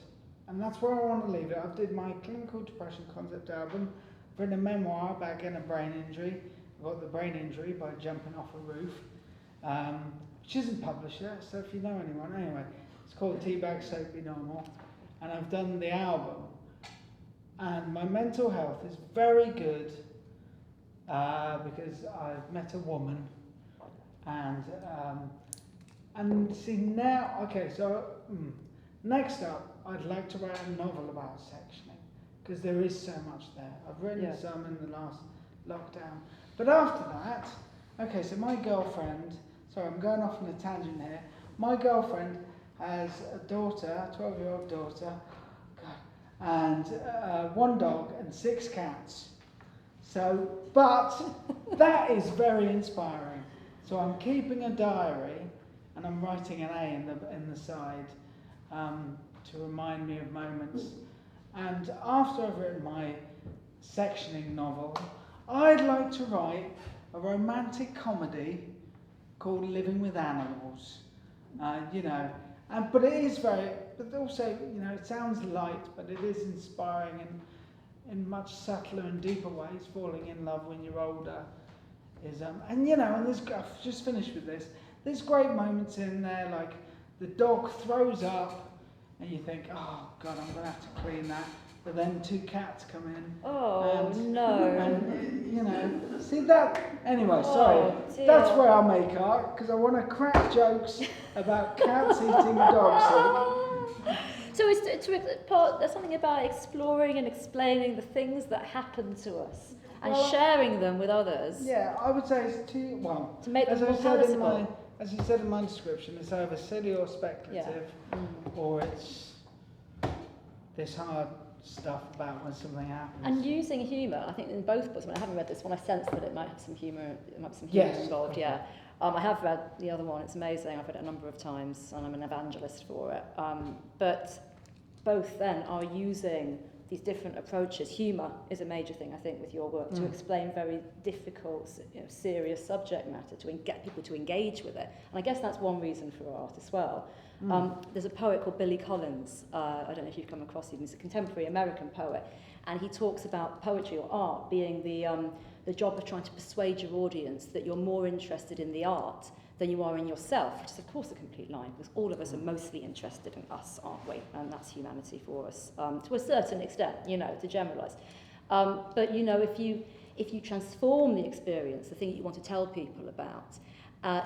Speaker 2: and that's where I want to leave it. I've did my clinical depression concept album, I've written a memoir about getting a brain injury. I got the brain injury by jumping off a roof, which isn't published yet, so if you know anyone, anyway, it's called Teabag Soap Be Normal, and I've done the album, and my mental health is very good because I've met a woman, and see now, okay, so next up, I'd like to write a novel about sectioning, because there is so much there. I've written some in the last lockdown. But after that, okay, so my girlfriend, sorry, I'm going off on a tangent here. My girlfriend has a daughter, a 12-year-old daughter, and one dog and 6 cats. So, but that is very inspiring. So I'm keeping a diary, and I'm writing an A in the side to remind me of moments. And after I've written my sectioning novel, I'd like to write a romantic comedy called Living with Animals. But it is but also, it sounds light, but it is inspiring in much subtler and deeper ways. Falling in love when you're older is, and there's, I've just finished with this. There's great moments in there, like the dog throws up, and you think, oh God, I'm gonna have to clean that. But then 2 cats come in.
Speaker 1: Oh, no.
Speaker 2: And, see that? Anyway, sorry.
Speaker 1: Dear.
Speaker 2: That's where I'll make art, because I want to crack jokes about cats eating dog soup.
Speaker 1: So there's something about exploring and explaining the things that happen to us and sharing them with others.
Speaker 2: Yeah, I would say it's
Speaker 1: to make them
Speaker 2: as
Speaker 1: more palatable.
Speaker 2: As you said in my description, it's either silly or speculative, or it's this hard stuff about when something happens.
Speaker 1: And using humour, I think in both books, I haven't read this one, I sense that it might have some humour, involved,
Speaker 2: okay.
Speaker 1: yeah. I have read the other one, it's amazing, I've read it a number of times, and I'm an evangelist for it. But both then are using these different approaches. Humour is a major thing, I think, with your work, to explain very difficult, serious subject matter, to get people to engage with it. And I guess that's one reason for art as well. There's a poet called Billy Collins, I don't know if you've come across him, he's a contemporary American poet, and he talks about poetry or art being the job of trying to persuade your audience that you're more interested in the art than you are in yourself, which is of course a complete lie, because all of us are mostly interested in us, aren't we? And that's humanity for us, to a certain extent, to generalise. But if you transform the experience, the thing that you want to tell people about,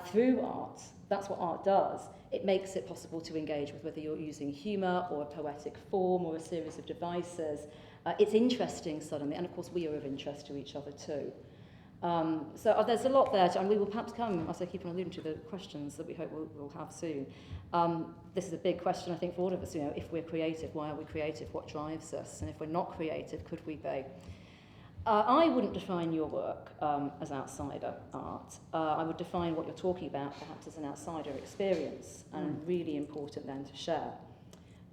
Speaker 1: through art, that's what art does. It makes it possible to engage with whether you're using humour or a poetic form or a series of devices. It's interesting suddenly, and of course we are of interest to each other too. So there's a lot there, and we will perhaps come, as I keep on alluding to, the questions that we hope we'll have soon. This is a big question, I think, for all of us. If we're creative, why are we creative? What drives us? And if we're not creative, could we be? I wouldn't define your work as outsider art. I would define what you're talking about perhaps as an outsider experience, and really important then to share.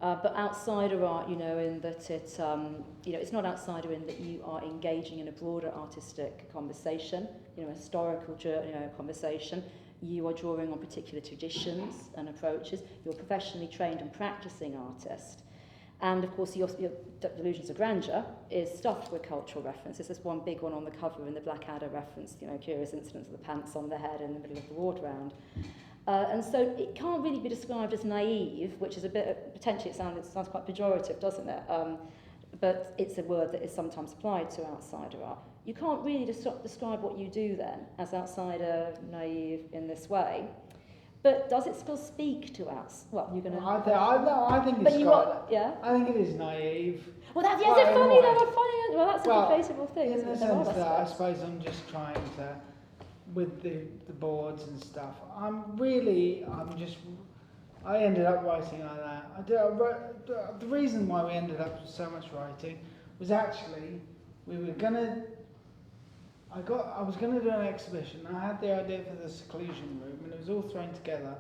Speaker 1: But outsider art, in that it's not outsider in that you are engaging in a broader artistic conversation, a historical conversation. You are drawing on particular traditions and approaches. You're a professionally trained and practicing artist. And of course, your Delusions of Grandeur is stuffed with cultural references. There's one big one on the cover in the Blackadder reference, curious incidents of the pants on the head in the middle of the ward round. And so it can't really be described as naive, which is a bit, potentially it sounds quite pejorative, doesn't it? But it's a word that is sometimes applied to outsider art. You can't really describe what you do then as outsider, naive in this way. But does it still speak to us? Well, you're going to...
Speaker 2: I think it's I think it is naive.
Speaker 1: Well, that's funny. Well, that's a debatable thing, isn't it?
Speaker 2: In the sense that I suppose I'm just trying to, with the boards and stuff, I ended up writing like that. The reason why we ended up with so much writing was actually, we were going to I was going to do an exhibition. I had the idea for the seclusion room, and it was all thrown together.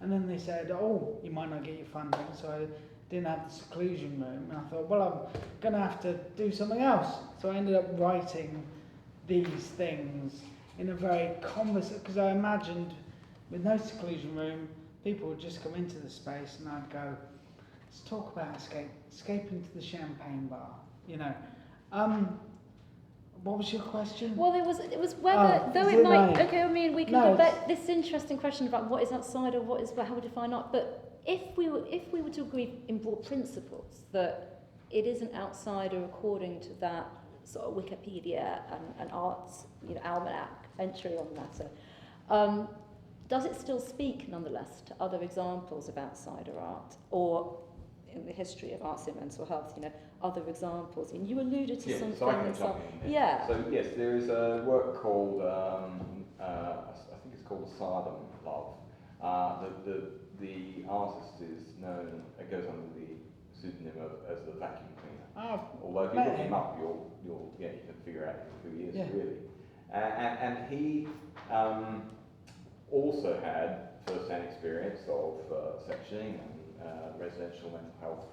Speaker 2: And then they said, "Oh, you might not get your funding," so I didn't have the seclusion room. And I thought, well, I'm going to have to do something else. So I ended up writing these things in a very because I imagined with no seclusion room, people would just come into the space, and I'd go, "Let's talk about escaping to the champagne bar," you know. What was your question?
Speaker 1: Well, it was whether, though it might,
Speaker 2: no?
Speaker 1: okay, I mean, we can
Speaker 2: No,
Speaker 1: debate this interesting question about what is outside or what is, how we define art, but if we were to agree in broad principles that it is an outsider according to that sort of Wikipedia and arts, almanac entry on the matter, does it still speak nonetheless to other examples of outsider art, or in the history of arts and mental health, other examples? And you alluded to something.
Speaker 3: So I can jump in there.
Speaker 1: Yeah.
Speaker 3: So yes, there is a work called I think it's called Asylum Love. The artist is known. It goes under the pseudonym as the Vacuum Cleaner. Although if you look him up, you can figure out who he is really. And he also had first-hand experience of sectioning and residential mental health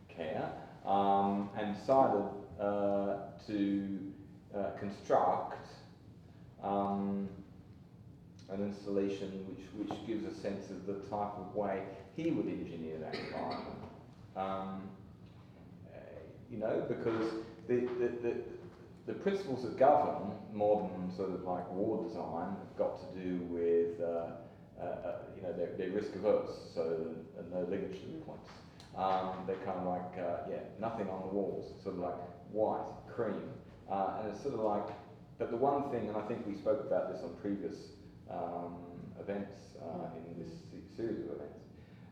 Speaker 3: care, and decided to construct an installation which gives a sense of the type of way he would engineer that environment. Because the principles that govern modern sort of like ward design have got to do with they're risk averse, so no ligature points. They're kind of like nothing on the walls, sort of like white, cream, and it's sort of like. But the one thing, and I think we spoke about this on previous events in this series of events,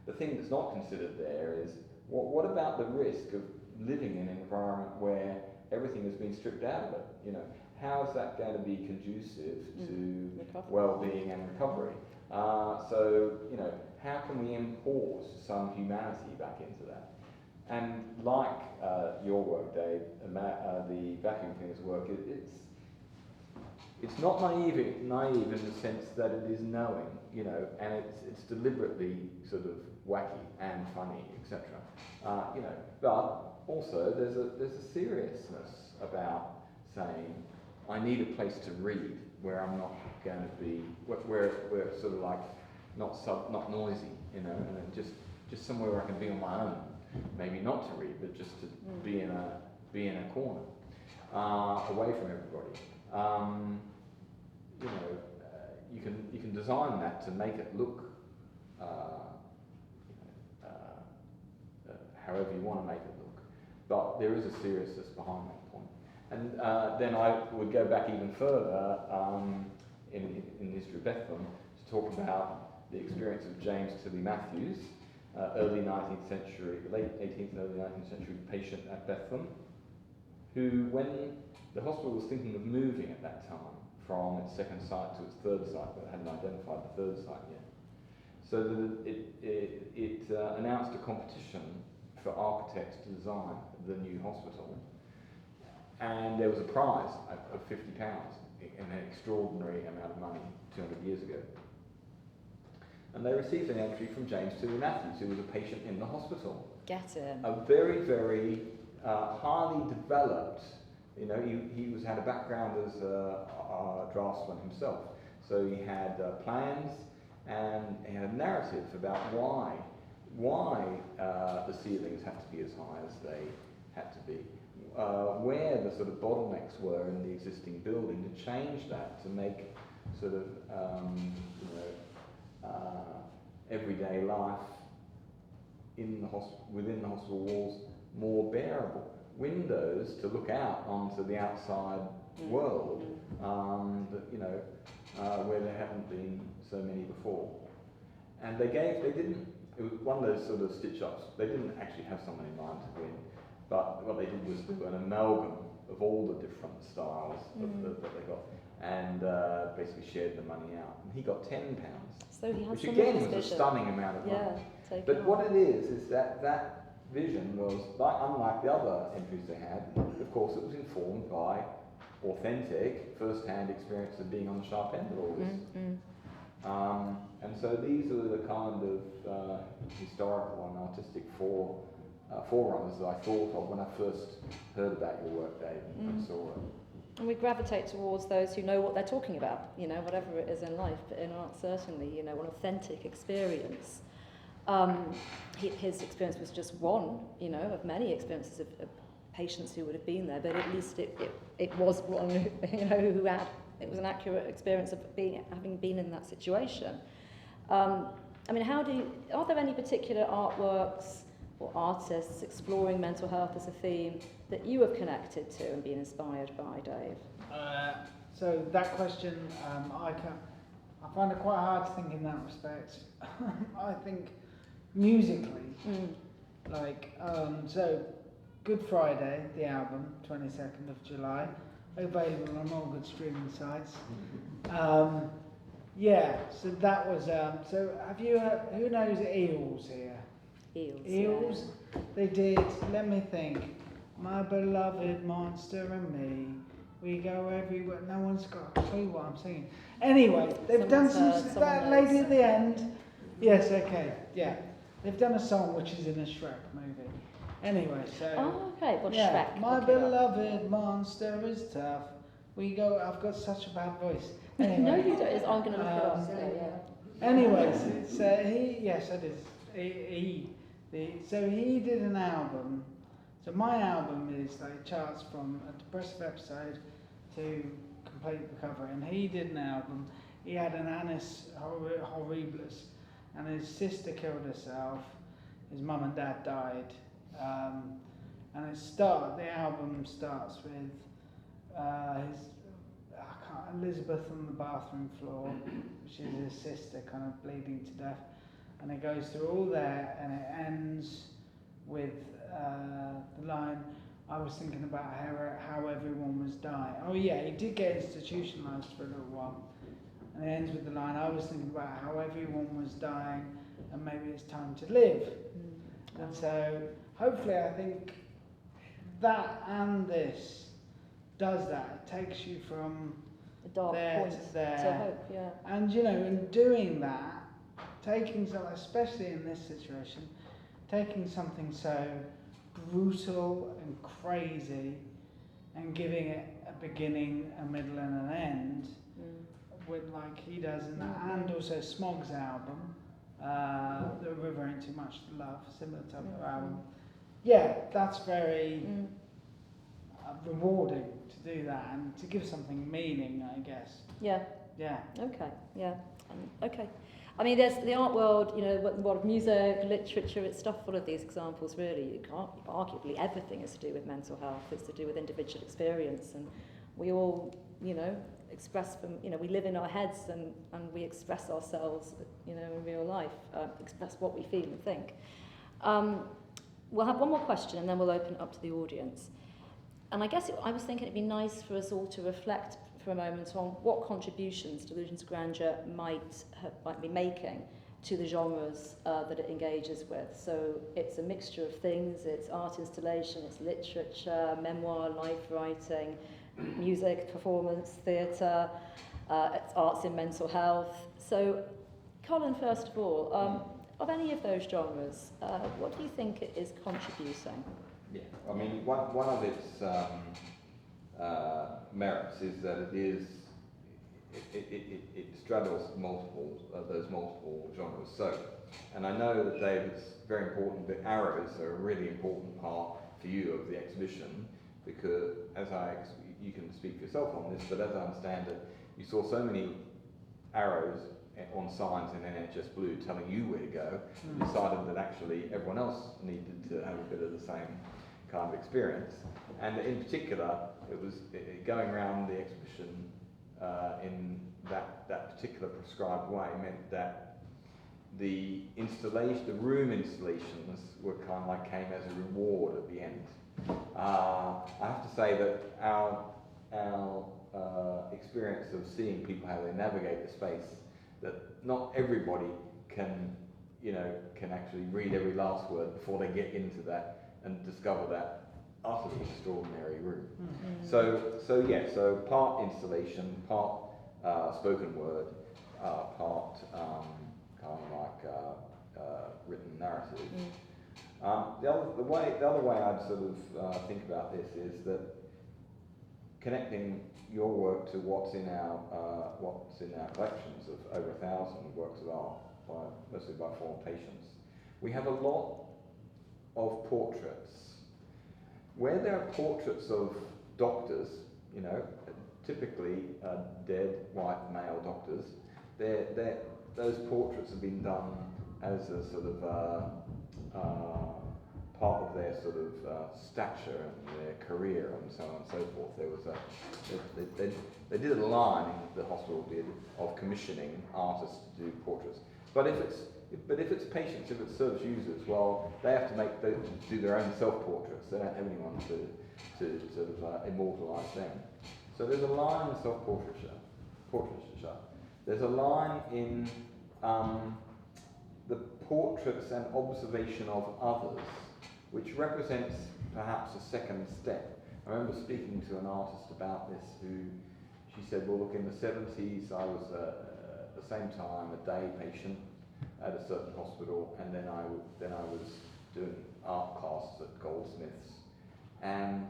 Speaker 3: the thing that's not considered there is what about the risk of living in an environment where everything has been stripped out of it? How is that going to be conducive to well-being and recovery? How can we import some humanity back into that? And like your work, Dave, the vacuum cleaner's work, it's not naive in the sense that it is knowing, and it's deliberately sort of wacky and funny, etc. But also there's a seriousness about saying, I need a place to read where I'm not going to be, where it's sort of like not noisy, and then just somewhere where I can be on my own. Maybe not to read, but just to be in a corner, away from everybody. You can design that to make it look however you want to make it look, but there is a seriousness behind that point. And then I would go back even further in the history of Bethlehem to talk about the experience of James Tilly Matthews, early 19th century, late 18th and early 19th century patient at Bethlehem, who, when the hospital was thinking of moving at that time from its second site to its third site, but hadn't identified the third site yet, so that it announced a competition for architects to design the new hospital, and there was a prize of £50, an extraordinary amount of money 200 years ago. And they received an entry from James Tilly Matthews, who was a patient in the hospital.
Speaker 1: Get him.
Speaker 3: A very, very highly developed, he had a background as a draftsman himself. So he had plans, and he had a narrative about why the ceilings had to be as high as they had to be, where the sort of bottlenecks were in the existing building, to change that to make sort of everyday life within the hospital walls more bearable. Windows to look out onto the outside world, where there haven't been so many before. And it was one of those sort of stitch-ups. They didn't actually have someone in mind to win, but what they did was do an amalgam of all the different styles that they got, and basically shared the money out. And he got £10,
Speaker 1: so he has
Speaker 3: which again was a stunning amount of money. But what it is that vision was, unlike the other entries they had, of course it was informed by authentic, first-hand experience of being on the sharp end of all this. And so these are the kind of historical and artistic forerunners that I thought of when I first heard about your work, Dave, and saw it.
Speaker 1: And we gravitate towards those who know what they're talking about, you know, whatever it is in life, but in art certainly, you know, an authentic experience. His experience was just one, you know, of many experiences of patients who would have been there, but at least it was one, you know, who had, it was an accurate experience of having been in that situation. I mean, are there any particular artworks or artists exploring mental health as a theme that you have connected to and been inspired by, Dave?
Speaker 2: So that question, I find it quite hard to think in that respect. I think musically, so Good Friday, the album, 22nd of July, available on all good streaming sites. So that was, so have you heard, who knows Eels here? Eels? Yeah. They did, let me think, My Beloved Monster and Me, we go everywhere, no one's got a clue what I'm singing. Anyway, they've done that lady at the end, yes, okay, yeah. They've done a song which is in a Shrek movie. Anyway, so...
Speaker 1: Oh, okay, well,
Speaker 2: yeah,
Speaker 1: Shrek.
Speaker 2: My beloved monster is tough. We go... I've got such a bad voice. Anyway,
Speaker 1: no, you don't. I'm going to look it up. Yeah.
Speaker 2: Anyways, it's, yes, it is. So he did an album. So my album is like charts from a depressive episode to complete recovery. And he did an album. He had an annus horribilis. And his sister killed herself. His mum and dad died. And the album starts with Elizabeth on the bathroom floor, which is his sister kind of bleeding to death, and it goes through all that, and it ends with the line, I was thinking about how everyone was dying. Oh yeah, he did get institutionalised for a little while, and it ends with the line, I was thinking about how everyone was dying, and maybe it's time to live. And so hopefully I think that and this does that. It takes you from
Speaker 1: a dark
Speaker 2: there
Speaker 1: point
Speaker 2: to there.
Speaker 1: To hope, yeah.
Speaker 2: And you know, in doing that, taking something, especially in this situation, taking something so brutal and crazy and giving it a beginning, a middle and an end, with like he does in that, and also Smog's album, The River Ain't Too Much to Love, similar type of album. Yeah, that's very rewarding to do that and to give something meaning, I guess.
Speaker 1: Yeah.
Speaker 2: Yeah.
Speaker 1: Okay. Yeah. Okay. I mean, there's the art world, you know, what of music, literature, it's stuff full of these examples, really. You can't, arguably, everything is to do with mental health. It's to do with individual experience. And we all, you know, express from, you know, we live in our heads and we express ourselves, you know, in real life, express what we feel and think. We'll have one more question and then we'll open it up to the audience. And I guess I was thinking it'd be nice for us all to reflect for a moment on what contributions Delusions of Grandeur might be making to the genres that it engages with. So it's a mixture of things. It's art installation, it's literature, memoir, life writing, music, performance, theatre, it's arts in mental health. So, Colin, first of all, of any of those genres, what do you think it is contributing?
Speaker 3: Yeah, I mean, one of its merits is that it straddles those multiple genres. So, and I know that David's very important, that arrows are a really important part for you of the exhibition, because you can speak for yourself on this, but as I understand it, you saw so many arrows on signs in NHS Blue telling you where to go, and decided that actually everyone else needed to have a bit of the same kind of experience. And in particular, it was going around the exhibition in that particular prescribed way meant that the room installations were kind of like came as a reward at the end. I have to say that our experience of seeing people how they navigate the space, that not everybody can actually read every last word before they get into that and discover that utterly extraordinary room. So part installation, part spoken word, part kind of like written narrative. The other way I'd sort of think about this is that connecting your work to what's in our collections of over 1,000 works of art, mostly by former patients. We have a lot of portraits. Where there are portraits of doctors, typically dead white male doctors, those portraits have been done as a sort of part of their sort of stature and their career and so on and so forth. There was they did a line the hospital did of commissioning artists to do portraits. But if it's patients, if it's service users, well, they have to do their own self-portraits. They don't have anyone to sort of immortalise them. So there's a line in self-portraiture. There's a line in the portraits and observation of others, which represents perhaps a second step. I remember speaking to an artist about this she said, well, look, in the 70s I was at the same time a day patient at a certain hospital, and then I was doing art classes at Goldsmiths. And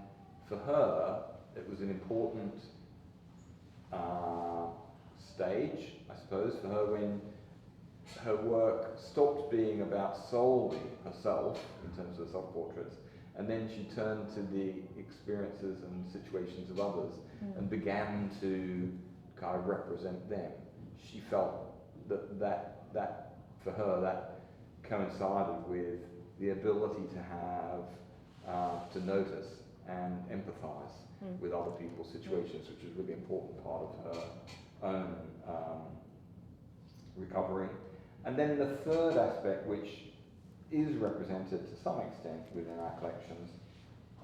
Speaker 3: for her, it was an important stage, I suppose, for her when her work stopped being about solely herself in terms of self-portraits, and then she turned to the experiences and situations of others and began to kind of represent them. She felt that for her that coincided with the ability to have to notice and empathise with other people's situations, which is a really important part of her own recovery. And then the third aspect, which is represented to some extent within our collections,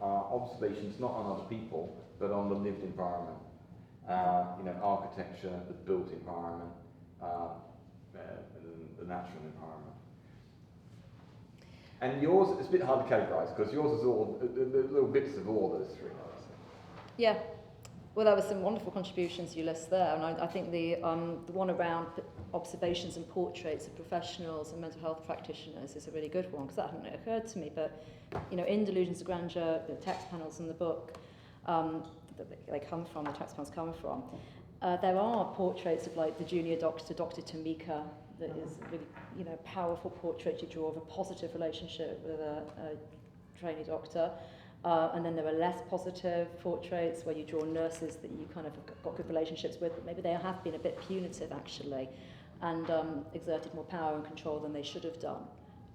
Speaker 3: are observations not on other people, but on the lived environment. Architecture, the built environment, the natural environment. And yours, it's a bit hard to categorise, because yours is all little bits of all those three.
Speaker 1: Yeah. Well, there were some wonderful contributions you list there, and I think the one around observations and portraits of professionals and mental health practitioners is a really good one, because that hadn't occurred to me. But in Delusions of Grandeur, the text panels in the book that they come from, the text panels come from, there are portraits of like the junior doctor, Dr. Tamika, that is really powerful portrait you draw of a positive relationship with a trainee doctor. And then there are less positive portraits where you draw nurses that you kind of got good relationships with, but maybe they have been a bit punitive actually, and exerted more power and control than they should have done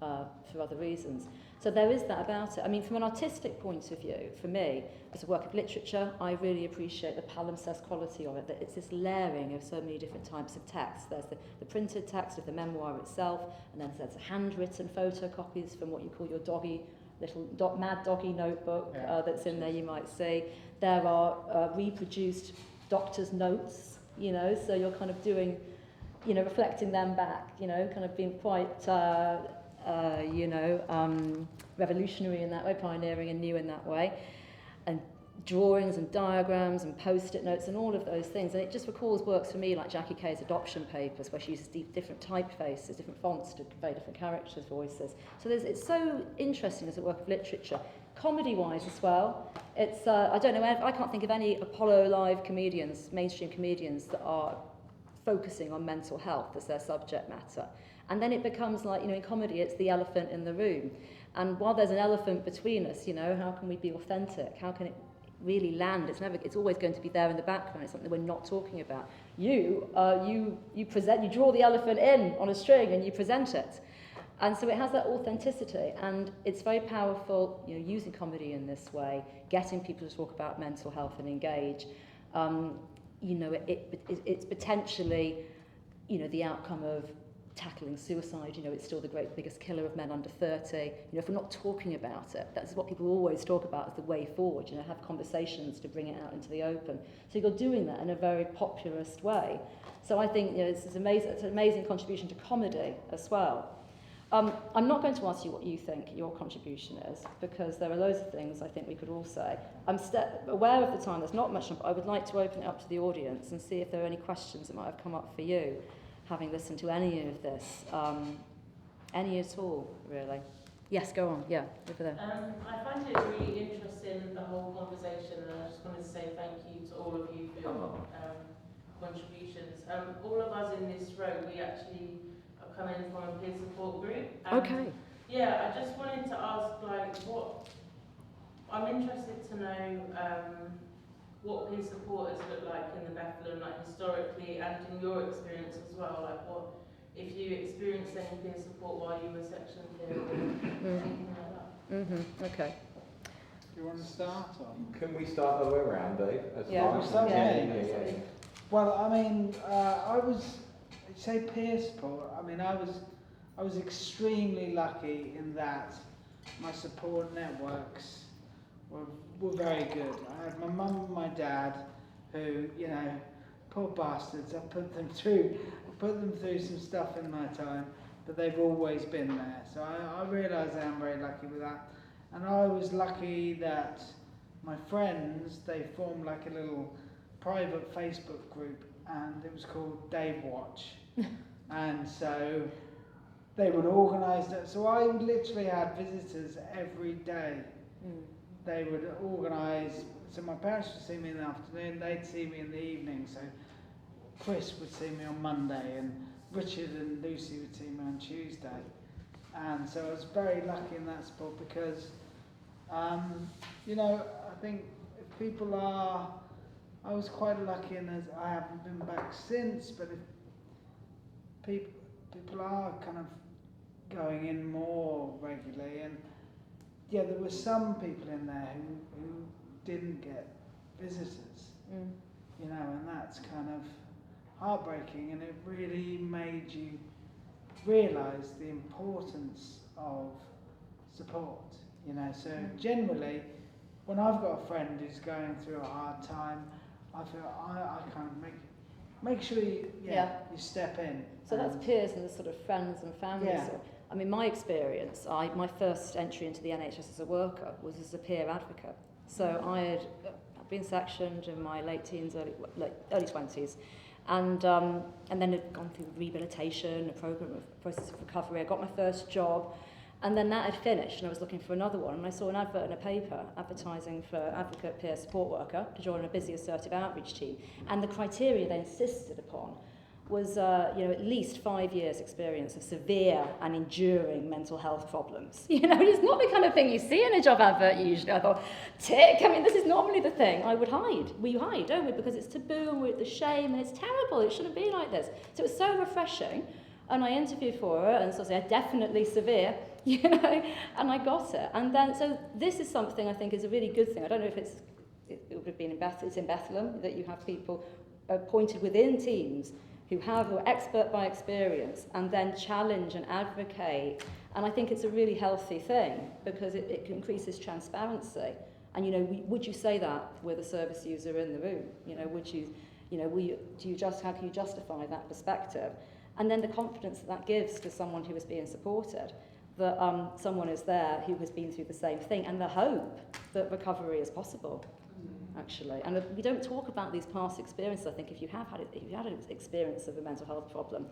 Speaker 1: for other reasons. So there is that about it. I mean, from an artistic point of view, for me, as a work of literature, I really appreciate the palimpsest quality of it, that it's this layering of so many different types of text. There's the printed text of the memoir itself, and then there's handwritten photocopies from what you call your little mad doggy notebook that's in there, you might see. There are reproduced doctor's notes, so you're kind of doing, reflecting them back, kind of being quite, revolutionary in that way, pioneering and new in that way. And drawings and diagrams and post-it notes and all of those things. And it just recalls works for me like Jackie Kay's adoption papers, where she uses different typefaces, different fonts to convey different characters' voices. So it's so interesting as a work of literature. Comedy-wise as well, it's, I don't know, I can't think of any Apollo Live comedians, mainstream comedians, that are focusing on mental health as their subject matter. And then it becomes like, in comedy, it's the elephant in the room. And while there's an elephant between us, how can we be authentic? How can it really land? It's always going to be there in the background. It's something we're not talking about. You draw the elephant in on a string and you present it. And so it has that authenticity, and it's very powerful, using comedy in this way, getting people to talk about mental health and engage. It's potentially, the outcome of tackling suicide. It's still the biggest killer of men under 30. If we're not talking about it, that's what people always talk about as the way forward. Have conversations to bring it out into the open. So you're doing that in a very populist way. So I think it's an amazing contribution to comedy as well. I'm not going to ask you what you think your contribution is, because there are loads of things I think we could all say. I'm aware of the time, there's not much, but I would like to open it up to the audience and see if there are any questions that might have come up for you, having listened to any of this, any at all, really. Yes, go on, yeah, over there.
Speaker 4: I find it really interesting, the whole conversation, and I just wanted to say thank you to all of you for your contributions. All of us in this row, we actually are coming from a peer support group.
Speaker 1: Okay.
Speaker 4: Yeah, I just wanted to ask, like, I'm interested to know what peer support has looked like in the Bethlehem, like historically, and in your experience as well, like if you experienced any peer support while you were section peer or anything like that.
Speaker 1: Okay.
Speaker 2: Do you want to start? Or?
Speaker 3: Can we start the other way around, Dave? That's
Speaker 1: Yeah.
Speaker 3: fine.
Speaker 2: We'll start
Speaker 3: Yeah.
Speaker 2: Well, I mean, I was, say peer support, I mean, I was extremely lucky in that my support networks were very good. I had my mum and my dad who, you know, poor bastards, I put them through some stuff in my time, but they've always been there. So I realise I'm very lucky with that. And I was lucky that my friends, they formed like a little private Facebook group, and it was called Dave Watch. And so they would organise that. So I literally had visitors every day. They would organise, so my parents would see me in the afternoon, they'd see me in the evening. So Chris would see me on Monday, and Richard and Lucy would see me on Tuesday. And so I was very lucky in that spot because, you know, I think if people are, I was quite lucky in as I haven't been back since, but if people are kind of going in more regularly, and yeah, there were some people in there who didn't get visitors, you know, and that's kind of heartbreaking, and it really made you realise the importance of support, you know. So generally, when I've got a friend who's going through a hard time, I feel I kind of make sure you step in.
Speaker 1: So that's peers and the sort of friends and family.
Speaker 2: Yeah.
Speaker 1: So, I mean, my experience, my first entry into the NHS as a worker was as a peer advocate. So I had been sectioned in my late teens, early 20s, and then had gone through rehabilitation, a process of recovery. I got my first job, and then that had finished, and I was looking for another one, and I saw an advert in a paper advertising for advocate peer support worker to join a busy assertive outreach team, and the criteria they insisted upon was at least 5 years experience of severe and enduring mental health problems. You know, it's not the kind of thing you see in a job advert usually. I thought, tick, I mean, this is normally the thing I would hide. We hide, don't we? Because it's taboo and we're the shame, and it's terrible, it shouldn't be like this. So it was so refreshing, and I interviewed for her, and so I said, definitely severe, you know, and I got it. And then, so this is something I think is a really good thing. I don't know if it would have been in Bethlehem, that you have people appointed within teams who are expert by experience and then challenge and advocate. And I think it's a really healthy thing because it increases transparency. And, you know, would you say that with a service user in the room? You know, how can you justify that perspective? And then the confidence that gives to someone who is being supported, that someone is there who has been through the same thing, and the hope that recovery is possible. Actually, and we don't talk about these past experiences. I think if you had an experience of a mental health problem,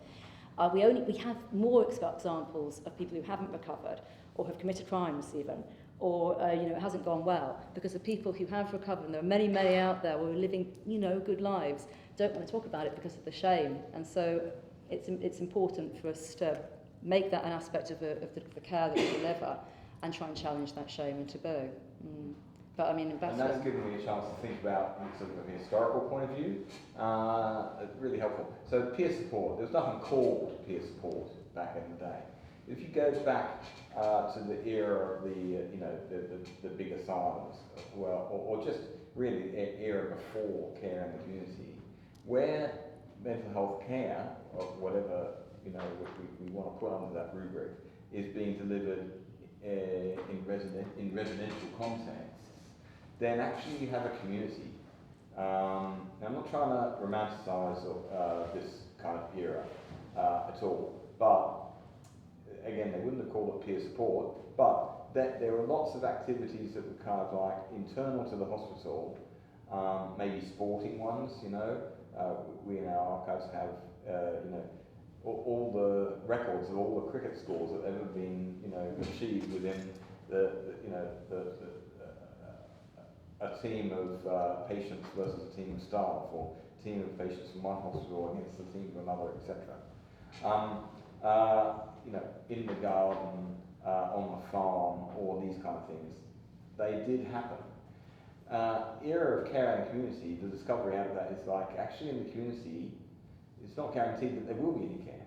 Speaker 1: we have more examples of people who haven't recovered or have committed crimes even, or it hasn't gone well, because the people who have recovered, and there are many, many out there who are living, you know, good lives, don't want to talk about it because of the shame. And so it's important for us to make that an aspect of the care that we deliver, and try and challenge that shame and taboo. But I mean,
Speaker 3: and that's given me a chance to think about sort of a historical point of view. It's really helpful. So peer support, there's nothing called peer support back in the day. If you go back to the era of the big asylums, well, or just really the era before care in the community, where mental health care, or whatever we want to put under that rubric, is being delivered in residential contexts, then actually you have a community. Now I'm not trying to romanticise this kind of era at all, but again, they wouldn't have called it peer support, but that there are lots of activities that were kind of like internal to the hospital, maybe sporting ones, you know. We in our archives have, you know, all the records of all the cricket scores that have ever been, you know, achieved within a team of patients versus a team of staff, or a team of patients from one hospital against a team from another, etc. You know, in the garden, on the farm, all these kind of things, they did happen. Era of care and community, the discovery out of that is like, actually in the community, it's not guaranteed that there will be any care.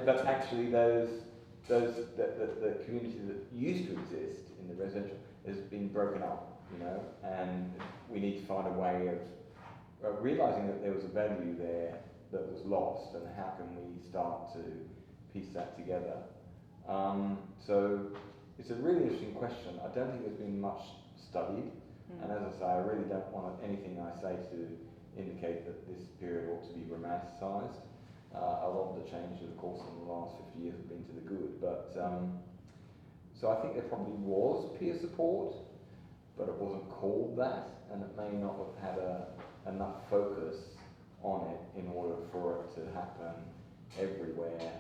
Speaker 3: But actually the community that used to exist in the residential has been broken up, you know, and we need to find a way of realising that there was a value there that was lost, and how can we start to piece that together. So it's a really interesting question. I don't think there's been much studied, and as I say, I really don't want anything I say to indicate that this period ought to be romanticised. A lot of the changes, of course, in the last 50 years have been to the good, but so I think there probably was peer support, but it wasn't called that, and it may not have had enough focus on it in order for it to happen everywhere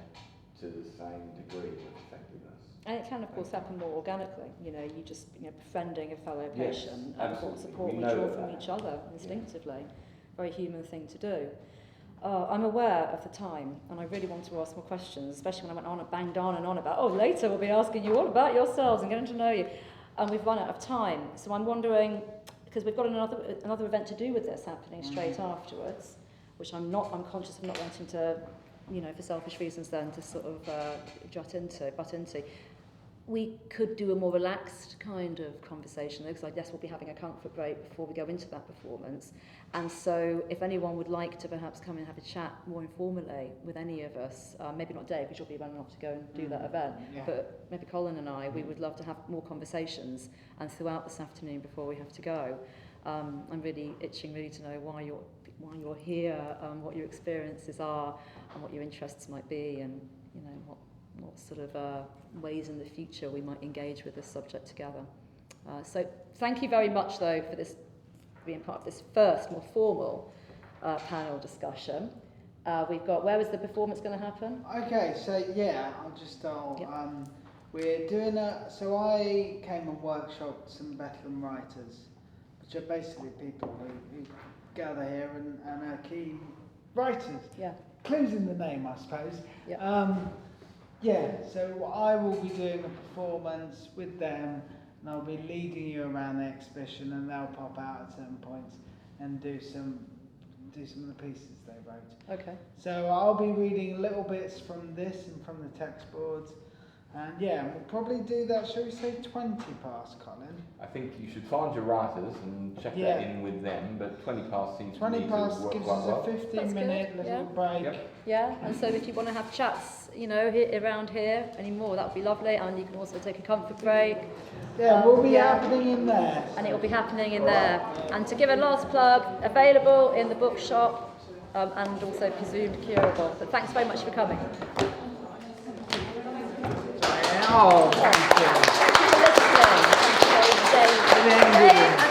Speaker 3: to the same degree of effectiveness.
Speaker 1: And it can, of course, happen more organically. You know, you just, you know, befriending a fellow
Speaker 3: Yes,
Speaker 1: patient, and
Speaker 3: absolutely.
Speaker 1: what support
Speaker 3: We
Speaker 1: we
Speaker 3: know
Speaker 1: draw
Speaker 3: that.
Speaker 1: from each other instinctively. Very human thing to do. I'm aware of the time, and I really want to ask more questions, especially when I went on and banged on and on about, oh, later we'll be asking you all about yourselves and getting to know you. And we've run out of time. So I'm wondering, because we've got another event to do with this happening straight afterwards, which I'm conscious of not wanting to, you know, for selfish reasons then, to sort of butt into. We could do a more relaxed kind of conversation, though, because I guess we'll be having a comfort break before we go into that performance. And so if anyone would like to perhaps come and have a chat more informally with any of us, maybe not Dave, because you'll be running off to go and do that event, but maybe Colin and I, we would love to have more conversations, and throughout this afternoon before we have to go. I'm really itching to know why you're here, what your experiences are, and what your interests might be, and, you know, what sort of ways in the future we might engage with this subject together. So thank you very much, though, for being part of this first, more formal panel discussion. We've got, where is the performance going to happen?
Speaker 2: Okay, so yeah, we're doing so I came and workshopped some Bethlehem writers, which are basically people who gather here and are key writers.
Speaker 1: Yeah.
Speaker 2: Clues in the name, I suppose.
Speaker 1: Yeah.
Speaker 2: So I will be doing a performance with them, and I'll be leading you around the exhibition, and they'll pop out at certain points and do some of the pieces they wrote.
Speaker 1: Okay.
Speaker 2: So I'll be reading little bits from this and from the text boards, and we'll probably do that, shall we say 20 past, Colin?
Speaker 3: I think you should find your writers and check that in with them, but 20 past seems to me
Speaker 2: 20
Speaker 3: to
Speaker 2: past
Speaker 3: work
Speaker 2: gives
Speaker 3: quite
Speaker 2: us
Speaker 3: well.
Speaker 2: a 15-minute little break.
Speaker 3: Yep.
Speaker 1: Yeah, and so if you want to have chats, you know, around here anymore, that would be lovely, and you can also take a comfort break.
Speaker 2: Yeah, we'll be happening in there.
Speaker 1: And it will be happening in there. And to give a last plug, available in the bookshop, and also presumed curable. But thanks very much for coming.
Speaker 2: Oh, thank you.
Speaker 1: Thank you for listening. Thank you, Dave.